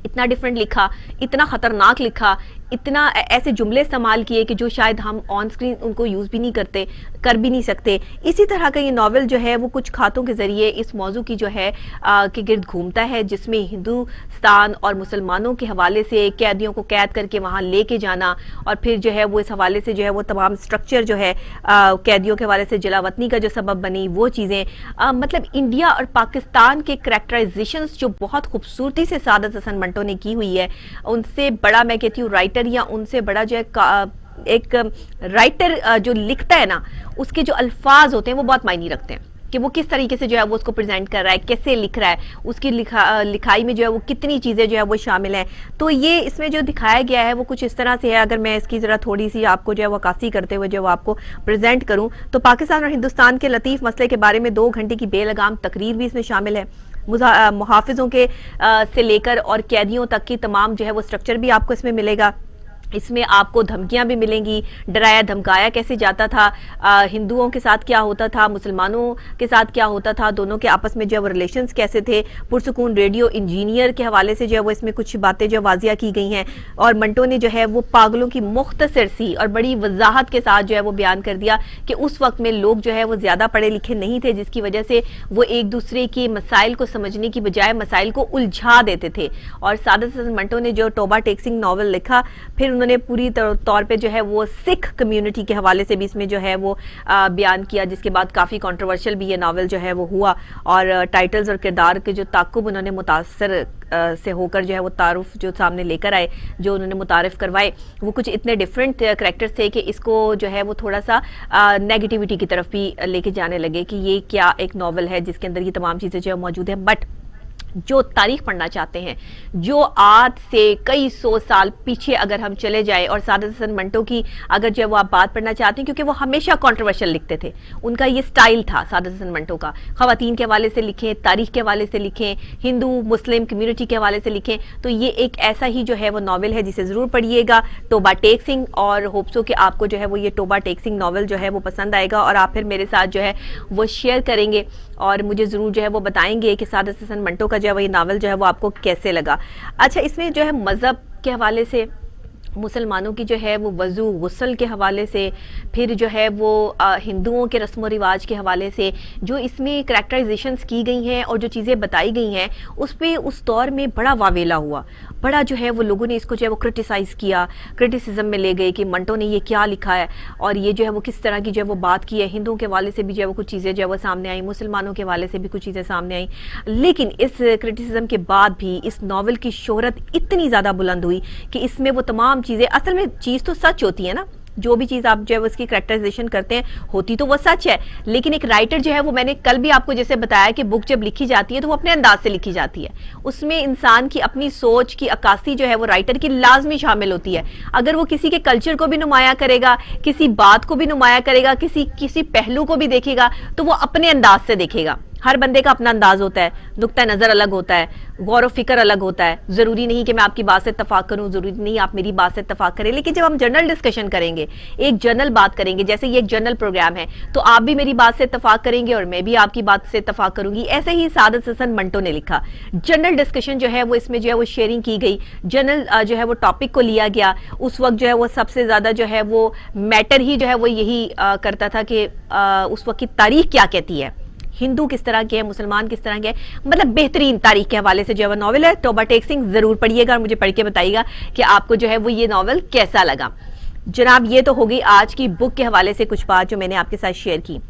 इतना डिफरेंट लिखा, इतना ख़तरनाक लिखा, इतना ऐसे जुमले इस्तेमाल किए कि जो शायद हम ऑन स्क्रीन उनको यूज़ भी नहीं करते, कर भी नहीं सकते। इसी तरह का ये नावल जो है वो कुछ खातों के ज़रिए इस मौजू की जो है के गिर्द घूमता है, जिसमें हिंदुस्तान और मुसलमानों के हवाले से कैदियों को कैद करके वहाँ लेके जाना, और फिर जो है वो इस हवाले से जो है वो तमाम स्ट्रक्चर जो है कैदियों के हवाले से जलावतनी का जो सबब बनी वो चीज़ें, मतलब इंडिया और पाकिस्तान के करैक्टराइजेशंस जो बहुत खूबसूरती से सादत हसन मंटो ने की हुई है, उनसे बड़ा मैं कहती हूँ राइटर या उनसे बड़ा जो है एक राइटर जो लिखता है ना, उसके जो अल्फाज होते हैं वो बहुत मायने रखते हैं। कि वो किस तरीके से जो है वो उसको प्रेजेंट कर रहा है, कैसे लिख रहा है, उसकी लिखाई में जो है वो कितनी चीज़ें जो है वो शामिल हैं। तो ये इसमें जो दिखाया गया है वो कुछ इस तरह से है। अगर मैं इसकी ज़रा थोड़ी सी आपको जो है वो अक्कासी करते हुए जो आपको प्रेजेंट करूँ, तो पाकिस्तान और हिंदुस्तान के लतीफ़ मसले के बारे में 2 घंटे की बेलगाम तकरीर भी इसमें शामिल है। मुहाफिजों के से लेकर और कैदियों तक की तमाम जो है वो स्ट्रक्चर भी आपको इसमें मिलेगा। इसमें आपको धमकियां भी मिलेंगी, डराया धमकाया कैसे जाता था, हिंदुओं के साथ क्या होता था, मुसलमानों के साथ क्या होता था, दोनों के आपस में जो है वो रिलेशंस कैसे थे। पुरसुकून रेडियो इंजीनियर के हवाले से जो है वो इसमें कुछ बातें जो वाजिया की गई हैं, और मंटो ने जो है वो पागलों की मुख्तसर सी और बड़ी वजाहत के साथ जो है वो बयान कर दिया कि उस वक्त में लोग जो है वो ज़्यादा पढ़े लिखे नहीं थे, जिसकी वजह से वो एक दूसरे के मसाइल को समझने की बजाय मसाइल को उलझा देते थे। और सादत हसन मंटो ने जो तौबा टेक सिंह नावल लिखा, फिर उन्होंने पूरी तौर पे जो है वो सिख कम्युनिटी के हवाले से भी इसमें जो है वो बयान किया, जिसके बाद काफ़ी कंट्रोवर्शियल भी ये नावल जो है वो हुआ। और टाइटल्स और किरदार के जो ताकुब उन्होंने मुतासर से होकर जो है वो तारुफ जो सामने लेकर आए, जो उन्होंने मुतारिफ करवाए, वो कुछ इतने डिफरेंट करैक्टर्स थे कि इसको जो है वो थोड़ा सा नेगेटिविटी की तरफ भी लेके जाने लगे कि ये क्या एक नावल है जिसके अंदर ये तमाम चीज़ें जो है मौजूद है। बट जो तारीख पढ़ना चाहते हैं, जो आज से कई 100 साल पीछे अगर हम चले जाए, और सादत हसन मंटो की अगर जो है वो आप बात पढ़ना चाहते हैं, क्योंकि वो हमेशा कंट्रोवर्शियल लिखते थे, उनका ये स्टाइल था सादत हसन मंटो का, खवातीन के हवाले से लिखें, तारीख के हवाले से लिखें, हिंदू मुस्लिम कम्युनिटी के हवाले से लिखें, तो ये एक ऐसा ही जो है वो नावल है जिसे ज़रूर पढ़िएगा, तौबा टेक सिंह। और होप्सो कि आपको जो है वो ये तौबा टेक सिंह नावल जो है वो पसंद आएगा, और आप फिर मेरे साथ जो है वो शेयर करेंगे और मुझे ज़रूर जो है वो बताएंगे कि सादत हसन मंटो का जो है वो ये नावल जो है वो आपको कैसे लगा। अच्छा, इसमें जो है मज़हब के हवाले से, मुसलमानों की जो है वो वज़ू गुस्ल के हवाले से, फिर जो है वो हिंदुओं के रस्म व रिवाज के हवाले से जो इसमें करैक्टराइजेशंस की गई हैं और जो चीज़ें बताई गई हैं, उस पर उस दौर में बड़ा वावेला हुआ, बड़ा जो है वो लोगों ने इसको जो है वो क्रिटिसाइज़ किया, क्रिटिसिज्म में ले गए कि मंटो ने ये क्या लिखा है और ये जो है वो किस तरह की जो है वो बात की है। हिंदुओं के हवाले से भी जो है वो कुछ चीज़ें जो है वो सामने आई, मुसलमानों के हवाले से भी कुछ चीज़ें सामने आई। लेकिन इस क्रिटिसिज्म के बाद भी इस नावल की शोहरत इतनी ज़्यादा बुलंद हुई कि इसमें वो तमाम चीज़ें, असल में चीज़ तो सच होती है ना, जो भी चीज़ आप जो है उसकी करैक्टराइजेशन करते हैं होती तो वो सच है, लेकिन एक राइटर जो है वो, मैंने कल भी आपको जैसे बताया कि बुक जब लिखी जाती है तो वो अपने अंदाज से लिखी जाती है, उसमें इंसान की अपनी सोच की अक्कासी जो है वो राइटर की लाजमी शामिल होती है। अगर वो किसी के कल्चर को भी नुमाया करेगा, किसी बात को भी नुमाया करेगा, किसी पहलू को भी देखेगा, तो वो अपने अंदाज से देखेगा। हर बंदे का अपना अंदाज होता है, नुक्ता नज़र अलग होता है, गौर व फिक्र अलग होता है। ज़रूरी नहीं कि मैं आपकी बात से इत्तफाक करूं, ज़रूरी नहीं आप मेरी बात से इत्तफाक करें, लेकिन जब हम जनरल डिस्कशन करेंगे, एक जनरल बात करेंगे, जैसे ये एक जनरल प्रोग्राम है, तो आप भी मेरी बात से इत्तफाक करेंगे और मैं भी आपकी बात से इत्तफाक करूंगी। ऐसे ही सादत हसन मंटो ने लिखा, जनरल डिस्कशन जो है वो इसमें जो है वो शेयरिंग की गई, जनरल जो है वो टॉपिक को लिया गया। उस वक्त जो है वो सबसे ज़्यादा जो है वो मैटर ही जो है वो यही करता था कि उस वक्त की तारीख क्या कहती है, हिंदू किस तरह के हैं, मुसलमान किस तरह के हैं, मतलब बेहतरीन तारीख के हवाले से जो है नावल है। तौबा टेक सिंह ज़रूर पढ़िएगा और मुझे पढ़ के बताइएगा कि आपको जो है वो ये नावल कैसा लगा। जनाब, ये तो हो गई आज की बुक के हवाले से कुछ बात जो मैंने आपके साथ शेयर की।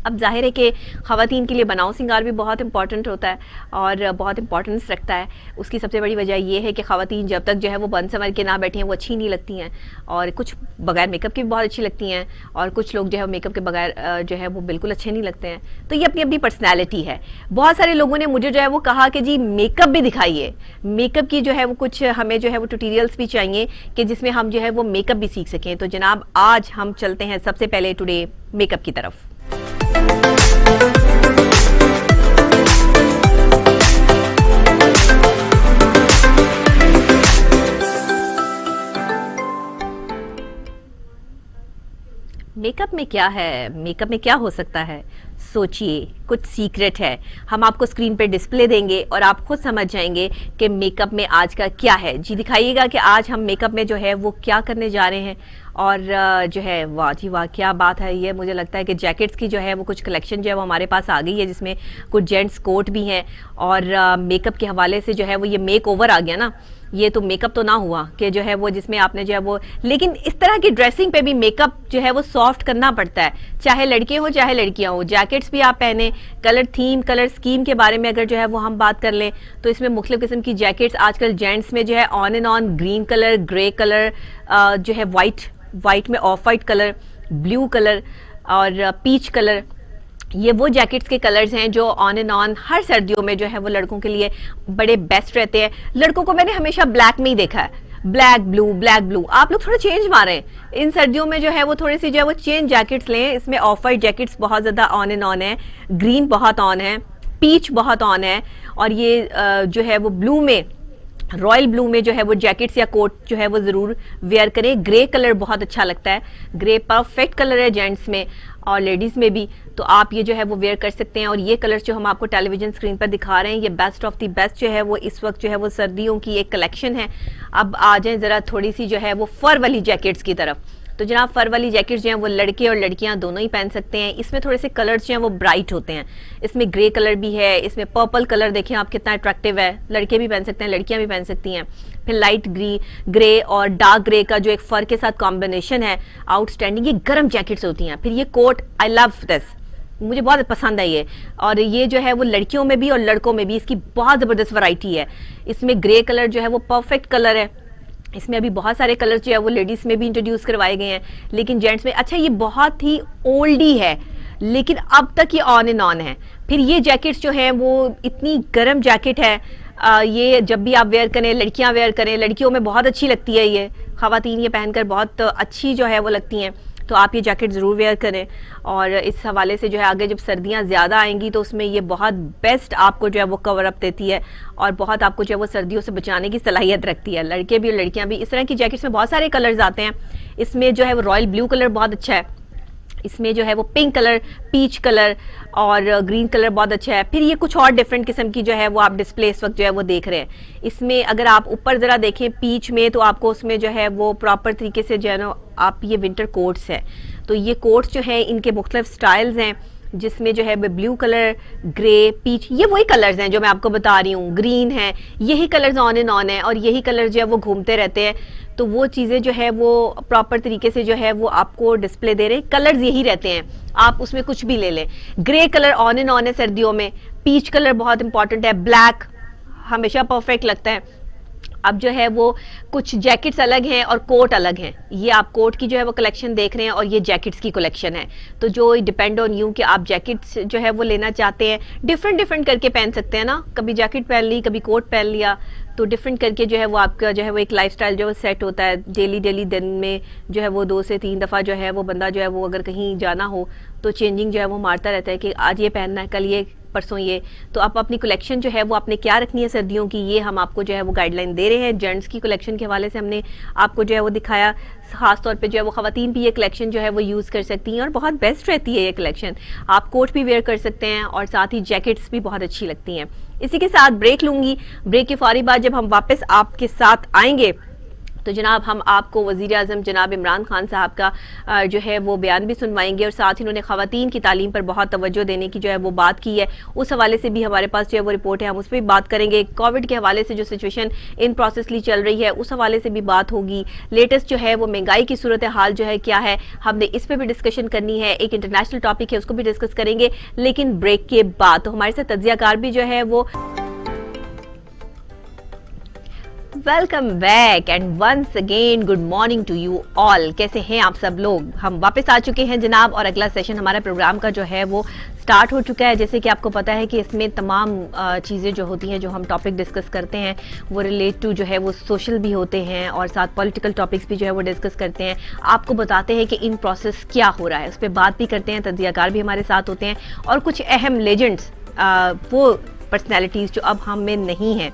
अब जाहिर है कि ख़वातीन के लिए बनाव सिंगार भी बहुत इंपॉर्टेंट होता है और बहुत इंपॉर्टेंस रखता है। उसकी सबसे बड़ी वजह यह है कि ख़वातीन जब तक जो है वो बन संवर के ना बैठी हैं वो अच्छी नहीं लगती हैं, और कुछ बगैर मेकअप की भी बहुत अच्छी लगती हैं, और कुछ लोग जो है मेकअप के बगैर जो है वो बिल्कुल अच्छे नहीं लगते हैं। तो ये अपनी अपनी पर्सनैलिटी है। बहुत सारे लोगों ने मुझे जो है वो कहा कि जी मेकअप भी दिखाइए, मेकअप की जो है वो कुछ हमें जो है वो ट्यूटोरियल्स भी चाहिए कि जिसमें हम जो है वो मेकअप भी सीख सकें। तो जनाब, आज हम चलते हैं सबसे पहले टुडे मेकअप की तरफ। मेकअप में क्या है, मेकअप में क्या हो सकता है? सोचिए, कुछ सीक्रेट है, हम आपको स्क्रीन पे डिस्प्ले देंगे और आप खुद समझ जाएंगे कि मेकअप में आज का क्या है। जी दिखाइएगा कि आज हम मेकअप में जो है वो क्या करने जा रहे हैं। और जो है वाह जी वाह, क्या बात है। ये मुझे लगता है कि जैकेट्स की जो है वो कुछ कलेक्शन जो है वो हमारे पास आ गई है, जिसमें कुछ जेंट्स कोट भी हैं, और मेकअप के हवाले से जो है वो ये मेक ओवर आ गया ना। ये तो मेकअप तो ना हुआ कि जो है वो जिसमें आपने जो है वो, लेकिन इस तरह की ड्रेसिंग पे भी मेकअप जो है वो सॉफ्ट करना पड़ता है, चाहे लड़के हो चाहे लड़कियां हो। जैकेट्स भी आप पहने, कलर थीम, कलर स्कीम के बारे में अगर जो है वो हम बात कर लें तो इसमें मुख्तलिफ किस्म की जैकेट्स आजकल जेंट्स में जो है on and on green colour, grey colour, जो है वाइट में of white colour, blue colour और पीच कलर, ये वो जैकेट्स के कलर्स हैं जो ऑन एंड ऑन हर सर्दियों में जो है वो लड़कों के लिए बड़े बेस्ट रहते हैं। लड़कों को मैंने हमेशा ब्लैक में ही देखा है, ब्लैक ब्लू। आप लोग थोड़ा चेंज मारें इन सर्दियों में, जो है वो थोड़ी सी जो है वो चेंज जैकेट्स लें। इसमें ऑफ वाइट जैकेट्स बहुत ज़्यादा ऑन एंड ऑन है, ग्रीन बहुत ऑन है, पीच बहुत ऑन है, और ये जो है वो ब्लू में, रॉयल ब्लू में जो है वो जैकेट्स या कोट जो है वो ज़रूर वेयर करें। ग्रे कलर बहुत अच्छा लगता है, ग्रे परफेक्ट कलर है जेंट्स में और लेडीज़ में भी, तो आप ये जो है वो वेयर कर सकते हैं। और ये कलर्स जो हम आपको टेलीविजन स्क्रीन पर दिखा रहे हैं, ये बेस्ट ऑफ द बेस्ट जो है वो इस वक्त जो है वो सर्दियों की एक कलेक्शन है। अब आ जाएं ज़रा थोड़ी सी जो है वो फर वाली जैकेट्स की तरफ। तो जनाब फर वाली जैकेट्स जो हैं वो लड़के और लड़कियां दोनों ही पहन सकते हैं। इसमें थोड़े से कलर्स जो हैं वो ब्राइट होते हैं, इसमें ग्रे कलर भी है, इसमें पर्पल कलर देखिए आप कितना अट्रैक्टिव है, लड़के भी पहन सकते हैं, लड़कियां भी पहन सकती हैं। फिर लाइट ग्रे और डार्क ग्रे का जो एक फर के साथ कॉम्बिनेशन है, आउटस्टैंडिंग। ये गर्म जैकेट्स होती हैं। फिर ये कोट, आई लव दिस, मुझे बहुत पसंद है ये। और ये जो है वो लड़कियों में भी और लड़कों में भी इसकी बहुत ज़बरदस्त वैरायटी है। इसमें ग्रे कलर जो है वो परफेक्ट कलर है। इसमें अभी बहुत सारे कलर्स जो है वो लेडीज़ में भी इंट्रोड्यूस करवाए गए हैं, लेकिन जेंट्स में, अच्छा ये बहुत ही ओल्डी है लेकिन अब तक ये ऑन एंड ऑन है। फिर ये जैकेट्स जो हैं वो इतनी गर्म जैकेट है, ये जब भी आप वेयर करें, लड़कियां वेयर करें, लड़कियों में बहुत अच्छी लगती है ये, ख़वातीन ये पहनकर बहुत अच्छी जो है वो लगती हैं। तो आप ये जैकेट ज़रूर वेयर करें। और इस हवाले से जो है आगे जब सर्दियाँ ज़्यादा आएंगी तो उसमें ये बहुत बेस्ट आपको जो है वो कवर अप देती है और बहुत आपको जो है वो सर्दियों से बचाने की सलाहियत रखती है। लड़के भी और लड़कियाँ भी। इस तरह की जैकेट्स में बहुत सारे कलर्स आते हैं। इसमें जो है वो रॉयल ब्लू कलर बहुत अच्छा है, इसमें जो है वो पिंक कलर, पीच कलर और ग्रीन कलर बहुत अच्छा है। फिर ये कुछ और डिफरेंट किस्म की जो है वो आप डिस्प्ले इस वक्त जो है वो देख रहे हैं। इसमें अगर आप ऊपर ज़रा देखें पीच में, तो आपको उसमें जो है वो प्रॉपर तरीके से जो है ना, आप ये विंटर कोट्स हैं, तो ये कोट्स जो है इनके मुख्तलिफ स्टाइल्स हैं, जिसमें जो है ब्लू कलर, ग्रे, पीच, ये वही कलर्स हैं जो मैं आपको बता रही हूँ, ग्रीन है, यही कलर्स ऑन एंड ऑन है और यही कलर जो है वो घूमते रहते हैं। तो वो चीज़ें जो है वो प्रॉपर तरीके से जो है वो आपको डिस्प्ले दे रहे हैं। कलर्स यही रहते हैं, आप उसमें कुछ भी ले लें। Grey colour on and on है सर्दियों में, पीच कलर बहुत इंपॉर्टेंट है, ब्लैक हमेशा परफेक्ट लगता है। अब जो है वो कुछ जैकेट्स अलग हैं और कोट अलग हैं। ये आप कोट की जो है वो कलेक्शन देख रहे हैं और ये जैकेट्स की कलेक्शन है। तो जो डिपेंड ऑन यू कि आप जैकेट्स जो है वो लेना चाहते हैं, डिफरेंट करके पहन सकते हैं ना, कभी जैकेट पहन ली, कभी कोट पहन लिया, तो डिफरेंट करके जो है वो आपका जो है वो एक लाइफस्टाइल जो है सेट होता है। डेली दिन में जो है वो 2 से 3 दफ़ा जो है वो बंदा जो है वो अगर कहीं जाना हो तो चेंजिंग जो है वो मारता रहता है कि आज ये पहनना है, कल ये, परसों ये। तो आप अपनी कलेक्शन जो है वो आपने क्या रखनी है सर्दियों की, ये हम आपको जो है वो गाइडलाइन दे रहे हैं। जेंट्स की कलेक्शन के हवाले से हमने आपको जो है वो दिखाया, खास तौर पे जो है वो ख़वातीन भी ये कलेक्शन जो है वो यूज़ कर सकती हैं और बहुत बेस्ट रहती है ये कलेक्शन। आप कोट भी वेयर कर सकते हैं और साथ ही जैकेट्स भी बहुत अच्छी लगती हैं। इसी के साथ ब्रेक लूँगी, ब्रेक के फौरी बाद जब हम वापस आपके साथ आएंगे तो जनाब हम आपको वज़ीर आज़म जनाब इमरान खान साहब का जो है वो बयान भी सुनवाएंगे और साथ ही उन्होंने ख़वातीन की तालीम पर बहुत तवज्जो देने की जो है वो बात की है। उस हवाले से भी हमारे पास जो है वो रिपोर्ट है, हम उस पर भी बात करेंगे। कोविड के हवाले से जो सिचुएशन इन प्रोसेसली चल रही है उस हवाले से भी बात होगी। लेटेस्ट जो है वो महंगाई की सूरत हाल जो है क्या है, हमने इस पर भी डिस्कशन करनी है। एक इंटरनेशनल टॉपिक है, उसको भी डिस्कस करेंगे लेकिन ब्रेक के बाद। तो हमारे साथ तज्जियाकार भी जो है वो welcome back and once again good morning to you all. कैसे हैं आप सब लोग? हम वापस आ चुके हैं जनाब और अगला सेशन हमारा प्रोग्राम का जो है वो स्टार्ट हो चुका है। जैसे कि आपको पता है कि इसमें तमाम चीज़ें जो होती हैं, जो हम टॉपिक डिस्कस करते हैं वो रिलेट टू जो है वो सोशल भी होते हैं और साथ पॉलिटिकल टॉपिक्स भी जो है वो डिस्कस करते हैं। आपको बताते हैं कि इन प्रोसेस क्या हो रहा है, उस पर बात भी करते हैं। तज्जियाकार भी हमारे साथ होते हैं और कुछ अहम लेजेंड्स, वो पर्सनैलिटीज़ जो अब हम में नहीं हैं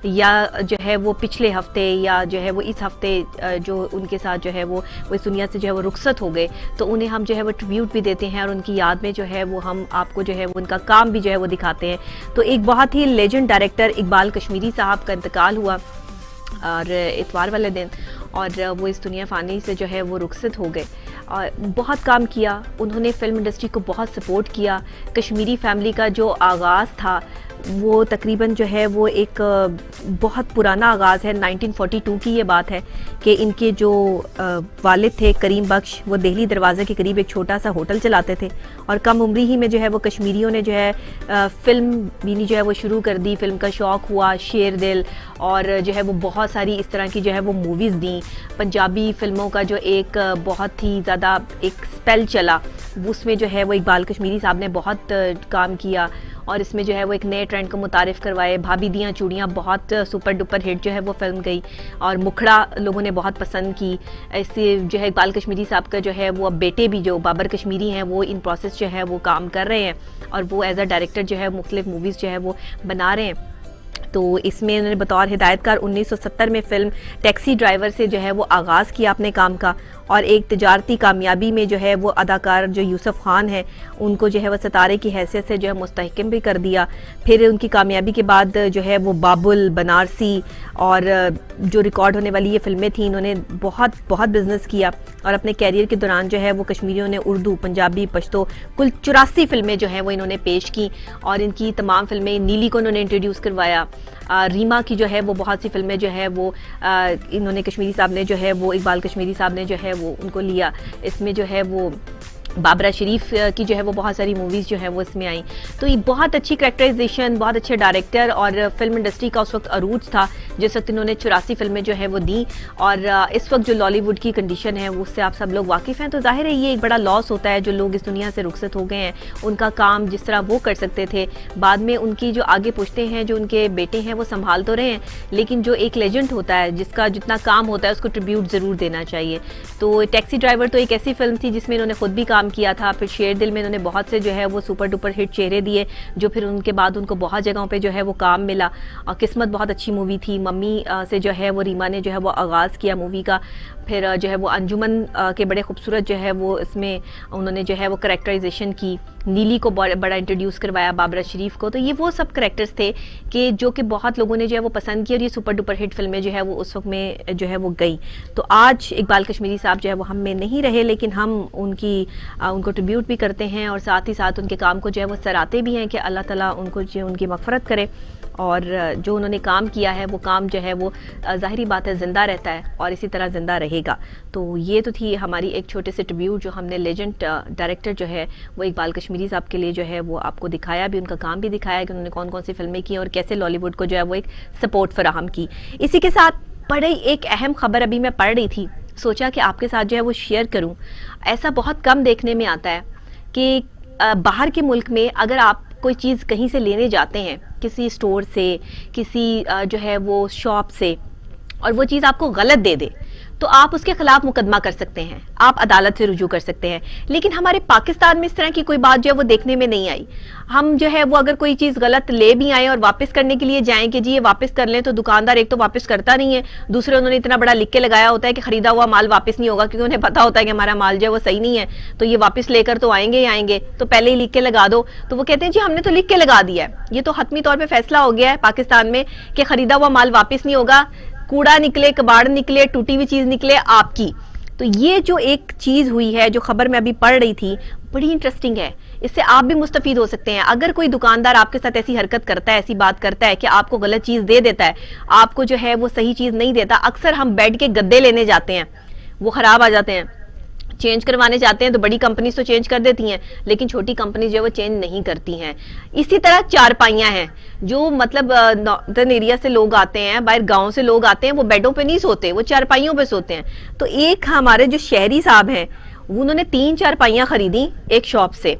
या जो है वो पिछले हफ्ते या जो है वो इस हफ्ते जो उनके साथ जो है वो इस दुनिया से जो है वो रुखसत हो गए, तो उन्हें हम जो है वो ट्रिब्यूट भी देते हैं और उनकी याद में जो है वो हम आपको जो है वो उनका काम भी जो है वो दिखाते हैं। तो एक बहुत ही लेजेंड डायरेक्टर इकबाल कश्मीरी साहब का इंतकाल हुआ और इतवार वाले दिन, और वो इस दुनिया फ़ानी से जो है वो रुखसत हो गए। और बहुत काम किया उन्होंने, फिल्म इंडस्ट्री को बहुत सपोर्ट किया। कश्मीरी फैमिली का जो आगाज़ था वो तकरीबन जो है वो एक बहुत पुराना आगाज़ है, 1942 की ये बात है कि इनके जो वालिद थे करीम बख्श, वो दिल्ली दरवाज़े के करीब एक छोटा सा होटल चलाते थे और कम उम्री ही में जो है वो कश्मीरियों ने जो है फ़िल्म बीनी जो है वो शुरू कर दी। फ़िल्म का शौक़ हुआ, शेर दिल, और जो है वो बहुत सारी इस तरह की जो है वो मूवीज़ दी। पंजाबी फ़िल्मों का जो एक बहुत ही ज़्यादा एक स्पेल चला, उसमें जो है वो इकबाल कश्मीरी साहब ने बहुत काम किया और इसमें जो है वो एक नए ट्रेंड को मुतारिफ़ करवाए। भाभी दियाँ चूड़ियाँ बहुत सुपर डुपर हिट जो है वो फिल्म गई और मुखड़ा लोगों ने बहुत पसंद की। इससे जो है इकबाल कश्मीरी साहब का जो है वो अब बेटे भी जो बाबर कश्मीरी हैं वो इन प्रोसेस जो है वो काम कर रहे हैं और वो एज अ डायरेक्टर जो है मुख्तलिफ मूवीज़ जो है वो बना रहे हैं। तो इसमें उन्होंने बतौर हिदायतकार 1970 में फ़िल्म टैक्सी ड्राइवर से जो है वो आगाज़ किया अपने काम का और एक तिजारती कामयाबी में जो है वो अदाकार जो यूसुफ खान है उनको जो है वो सितारे की हैसियत से जो है मुस्तहकम भी कर दिया। फिर उनकी कामयाबी के बाद जो है वो बाबुल, बनारसी और जो रिकॉर्ड होने वाली ये फ़िल्में थी, इन्होंने बहुत बिज़नेस किया और अपने कैरियर के दौरान जो है वो कश्मीरियों ने उर्दू, पंजाबी, पश्तो कुल 84 फ़िल्में जो हैं वो इन्होंने पेश की और इनकी तमाम फ़िल्में, नीली को इन्होंने इंट्रोड्यूस करवाया। रीमा की जो है वो बहुत सी फ़िल्में जो है वो इन्होंने कश्मीरी साहब ने जो है वो इकबाल कश्मीरी साहब ने जो है वो उनको लिया। इसमें जो है वो बाबरा शरीफ की जो है वो बहुत सारी मूवीज़ जो है वो इसमें आई। तो ये बहुत अच्छी करैक्टराइजेशन, बहुत अच्छे डायरेक्टर और फिल्म इंडस्ट्री का उस वक्त अरूज था जिस वक्त इन्होंने 84 फिल्में जो है वो दी। और इस वक्त जो लॉलीवुड की कंडीशन है उससे आप सब लोग वाकिफ़ हैं, तो जाहिर है ये एक बड़ा लॉस होता है। जो लोग इस दुनिया से रुखसत हो गए हैं, उनका काम जिस तरह वो कर सकते थे बाद में उनकी जो आगे पुश्ते हैं, जो उनके बेटे हैं वो संभाल तो रहे हैं, लेकिन जो एक लेजेंड होता है जिसका जितना काम होता है उसको ट्रिब्यूट ज़रूर देना चाहिए। तो टैक्सी ड्राइवर तो एक ऐसी फिल्म थी जिसमें इन्होंने खुद भी काम किया था। फिर शेर दिल में इन्होंने बहुत से जो है वो सुपर डुपर हिट चेहरे दिए, जो फिर उनके बाद उनको बहुत जगहों पे जो है वो काम मिला। और किस्मत बहुत अच्छी मूवी थी। मम्मी से जो है वो रीमा ने जो है वो आगाज़ किया मूवी का। फिर जो है वो अंजुमन के बड़े खूबसूरत जो है वो इसमें उन्होंने जो है वो करैक्टराइजेशन की। नीली को बड़ा इंट्रोड्यूस करवाया, बाबरा शरीफ को। तो ये वो सब करैक्टर्स थे कि जो कि बहुत लोगों ने जो है वो पसंद किया और ये सुपर डुपर हिट फिल्में जो है वो उस वक्त में जो है वो गई। तो आज इकबाल कश्मीरी साहब जो है वो हम में नहीं रहे, लेकिन हम उनको ट्रिब्यूट भी करते हैं और साथ ही साथ उनके काम को जो है वो सराहते भी हैं कि अल्लाह ताला उनको जो उनकी मग़फ़रत करे। और जो उन्होंने काम किया है वो काम जो है वो ज़ाहिरी बात है ज़िंदा रहता है और इसी तरह ज़िंदा रहेगा। तो ये तो थी हमारी एक छोटे से ट्रिब्यूट जो हमने लेजेंड डायरेक्टर जो है वो इकबाल कश्मीरी साहब के लिए जो है वो आपको दिखाया भी, उनका काम भी दिखाया कि उन्होंने कौन कौन सी फिल्में की और कैसे लॉलीवुड को जो है वो एक सपोर्ट फराहम की। इसी के साथ बड़ी एक अहम खबर अभी मैं पढ़ रही थी, सोचा कि आपके साथ जो है वो शेयर करूँ। ऐसा बहुत कम देखने में आता है कि बाहर के मुल्क में अगर आप कोई चीज़ कहीं से लेने जाते हैं, किसी स्टोर से, किसी जो है वो शॉप से, और वो चीज़ आपको गलत दे दे तो आप उसके खिलाफ मुकदमा कर सकते हैं, आप अदालत से रुजू कर सकते हैं। लेकिन हमारे पाकिस्तान में इस तरह की कोई बात जो है वो देखने में नहीं आई। हम जो है वो अगर कोई चीज़ गलत ले भी आए और वापस करने के लिए जाएं कि जी ये वापस कर लें, तो दुकानदार एक तो वापस करता नहीं है, दूसरे उन्होंने इतना बड़ा लिख के लगाया होता है कि खरीदा हुआ माल वापस नहीं होगा, क्योंकि उन्हें पता होता है कि हमारा माल जो है वो सही नहीं है, तो ये वापस लेकर तो आएंगे ही आएंगे, तो पहले ही लिख के लगा दो। तो वो कहते हैं जी हमने तो लिख के लगा दिया है, ये तो हतमी तौर पर फैसला हो गया है पाकिस्तान में कि खरीदा हुआ माल वापस नहीं होगा, कूड़ा निकले, कबाड़ निकले, टूटी हुई चीज़ निकले आपकी। तो ये जो एक चीज़ हुई है, जो खबर मैं अभी पढ़ रही थी, बड़ी इंटरेस्टिंग है। इससे आप भी मुस्तफीद हो सकते हैं। अगर कोई दुकानदार आपके साथ ऐसी हरकत करता है, ऐसी बात करता है कि आपको गलत चीज़ दे देता है, आपको जो है वो सही चीज़ नहीं देता। अक्सर हम बेड के गद्दे लेने जाते हैं, वो ख़राब आ जाते हैं, चेंज करवाने जाते हैं तो बड़ी कंपनीज तो चेंज कर देती हैं, लेकिन छोटी कंपनी जो है वो चेंज नहीं करती हैं। इसी तरह चारपाइयाँ हैं, जो मतलब नॉर्दर्न एरिया से लोग आते हैं, बाहर गांव से लोग आते हैं, वो बेडों पे नहीं सोते, वो चारपाइयों पे सोते हैं। तो एक हमारे जो शहरी साहब हैं उन्होंने 3 चारपाइयाँ खरीदी एक शॉप से,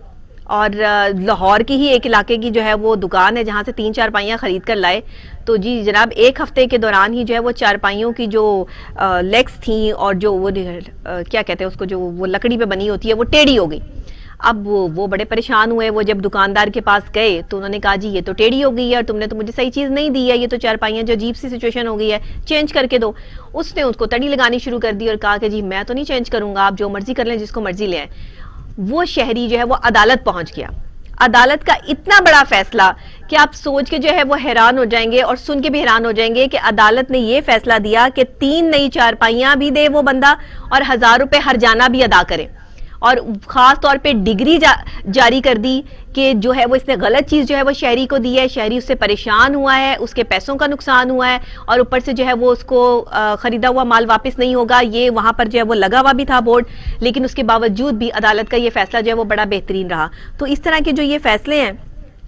और लाहौर की ही एक इलाके की जो है वो दुकान है जहाँ से 3 चारपाइयाँ खरीद कर लाए। तो जी जनाब, एक हफ्ते के दौरान ही जो है वो चारपाइयों की जो लेग्स थी और जो वो क्या कहते हैं उसको, जो वो लकड़ी पे बनी होती है, वो टेढ़ी हो गई। अब वो बड़े परेशान हुए। वो जब दुकानदार के पास गए तो उन्होंने कहा जी ये तो टेढ़ी हो गई है और तुमने तो मुझे सही चीज़ नहीं दी है, ये तो चारपाइयाँ जो अजीब सी सिचुएशन हो गई है, चेंज करके दो। उसने उसको तड़ी लगानी शुरू कर दी और कहा कि जी मैं तो नहीं चेंज करूँगा, आप जो मर्जी कर लें, जिसको मर्जी ले आए। वो शहरी जो है वो अदालत पहुंच गया। अदालत का इतना बड़ा फैसला कि आप सोच के जो है वो हैरान हो जाएंगे और सुन के भी हैरान हो जाएंगे कि अदालत ने ये फैसला दिया कि 3 नई चारपाइयां भी दे वो बंदा और 1000 रुपए हर्जाना भी अदा करे। और खास तौर पे डिग्री जारी कर दी कि जो है वो इसने गलत चीज जो है वो शहरी को दी है, शहरी उससे परेशान हुआ है, उसके पैसों का नुकसान हुआ है और ऊपर से जो है वो उसको खरीदा हुआ माल वापस नहीं होगा, ये वहां पर जो है वो लगा हुआ भी था बोर्ड, लेकिन उसके बावजूद भी अदालत का ये फैसला जो है वो बड़ा बेहतरीन रहा। तो इस तरह के जो ये फैसले हैं,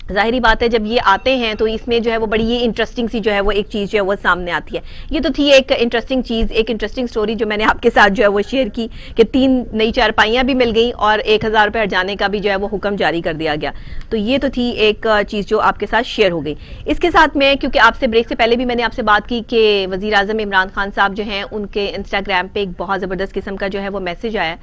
जाहिरी बात है जब ये आते हैं तो इसमें जो है वो बड़ी ये इंटरेस्टिंग सी जो है वो एक चीज जो है वो सामने आती है। ये तो थी एक इंटरेस्टिंग चीज, एक इंटरेस्टिंग स्टोरी जो मैंने आपके साथ जो है वो शेयर की कि 3 नई चारपाइयां भी मिल गई और 1000 रुपये हर्जाने का भी जो है वो हुक्म जारी कर दिया गया। तो ये तो थी एक चीज जो आपके साथ शेयर हो गई। इसके साथ में क्योंकि आपसे ब्रेक से पहले भी मैंने आपसे बात की कि वजीर आजम इमरान खान साहब जो हैं उनके इंस्टाग्राम पे एक बहुत ज़बरदस्त किस्म का जो है वो मैसेज आया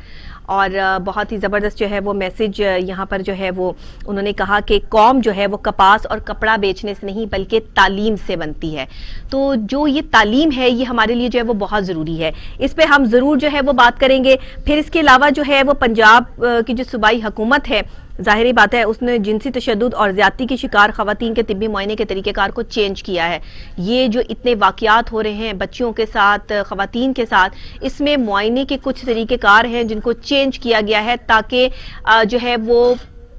और बहुत ही ज़बरदस्त जो है वो मैसेज यहाँ पर जो है वो उन्होंने कहा कि कौम जो है वो कपास और कपड़ा बेचने से नहीं बल्कि तालीम से बनती है। तो जो ये तालीम है ये हमारे लिए जो है वो बहुत ज़रूरी है, इस पे हम ज़रूर जो है वो बात करेंगे। फिर इसके अलावा जो है वो पंजाब की जो सूबाई हुकूमत है, जाहिर बात है उसने जिनसी तशद्दुद और ज़्यादती की शिकार ख़वातीन के तिब्बी मुआयने के तरीक़ेकार को चेंज किया है। ये जो इतने वाक़यात हो रहे हैं बच्चियों के साथ, ख़वातीन के साथ, इसमें मुआयने के कुछ तरीक़ेकार हैं जिनको चेंज किया गया है ताकि जो है वो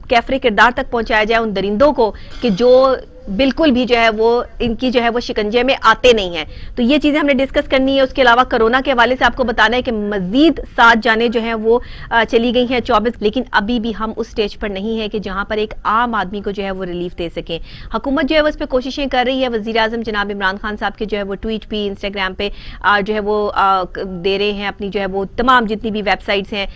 कैफरे किरदार तक पहुँचाया जाए उन दरिंदों को कि जो बिल्कुल भी जो है वो इनकी जो है वो शिकंजे में आते नहीं हैं। तो ये चीज़ें हमने डिस्कस करनी है। उसके अलावा कोरोना के हवाले से आपको बताना है कि मजीद 7 जाने जो हैं वो चली गई हैं 24, लेकिन अभी भी हम उस स्टेज पर नहीं है कि जहां पर एक आम आदमी को जो है वो रिलीफ दे सकें। हुकूमत जो है वो इस पर कोशिशें कर रही है। वज़ीर आज़म जनाब इमरान खान साहब के जो है वो ट्वीट भी इंस्टाग्राम पे जो है वो दे रहे हैं अपनी जो है वो तमाम जितनी भी वेबसाइट्स हैं,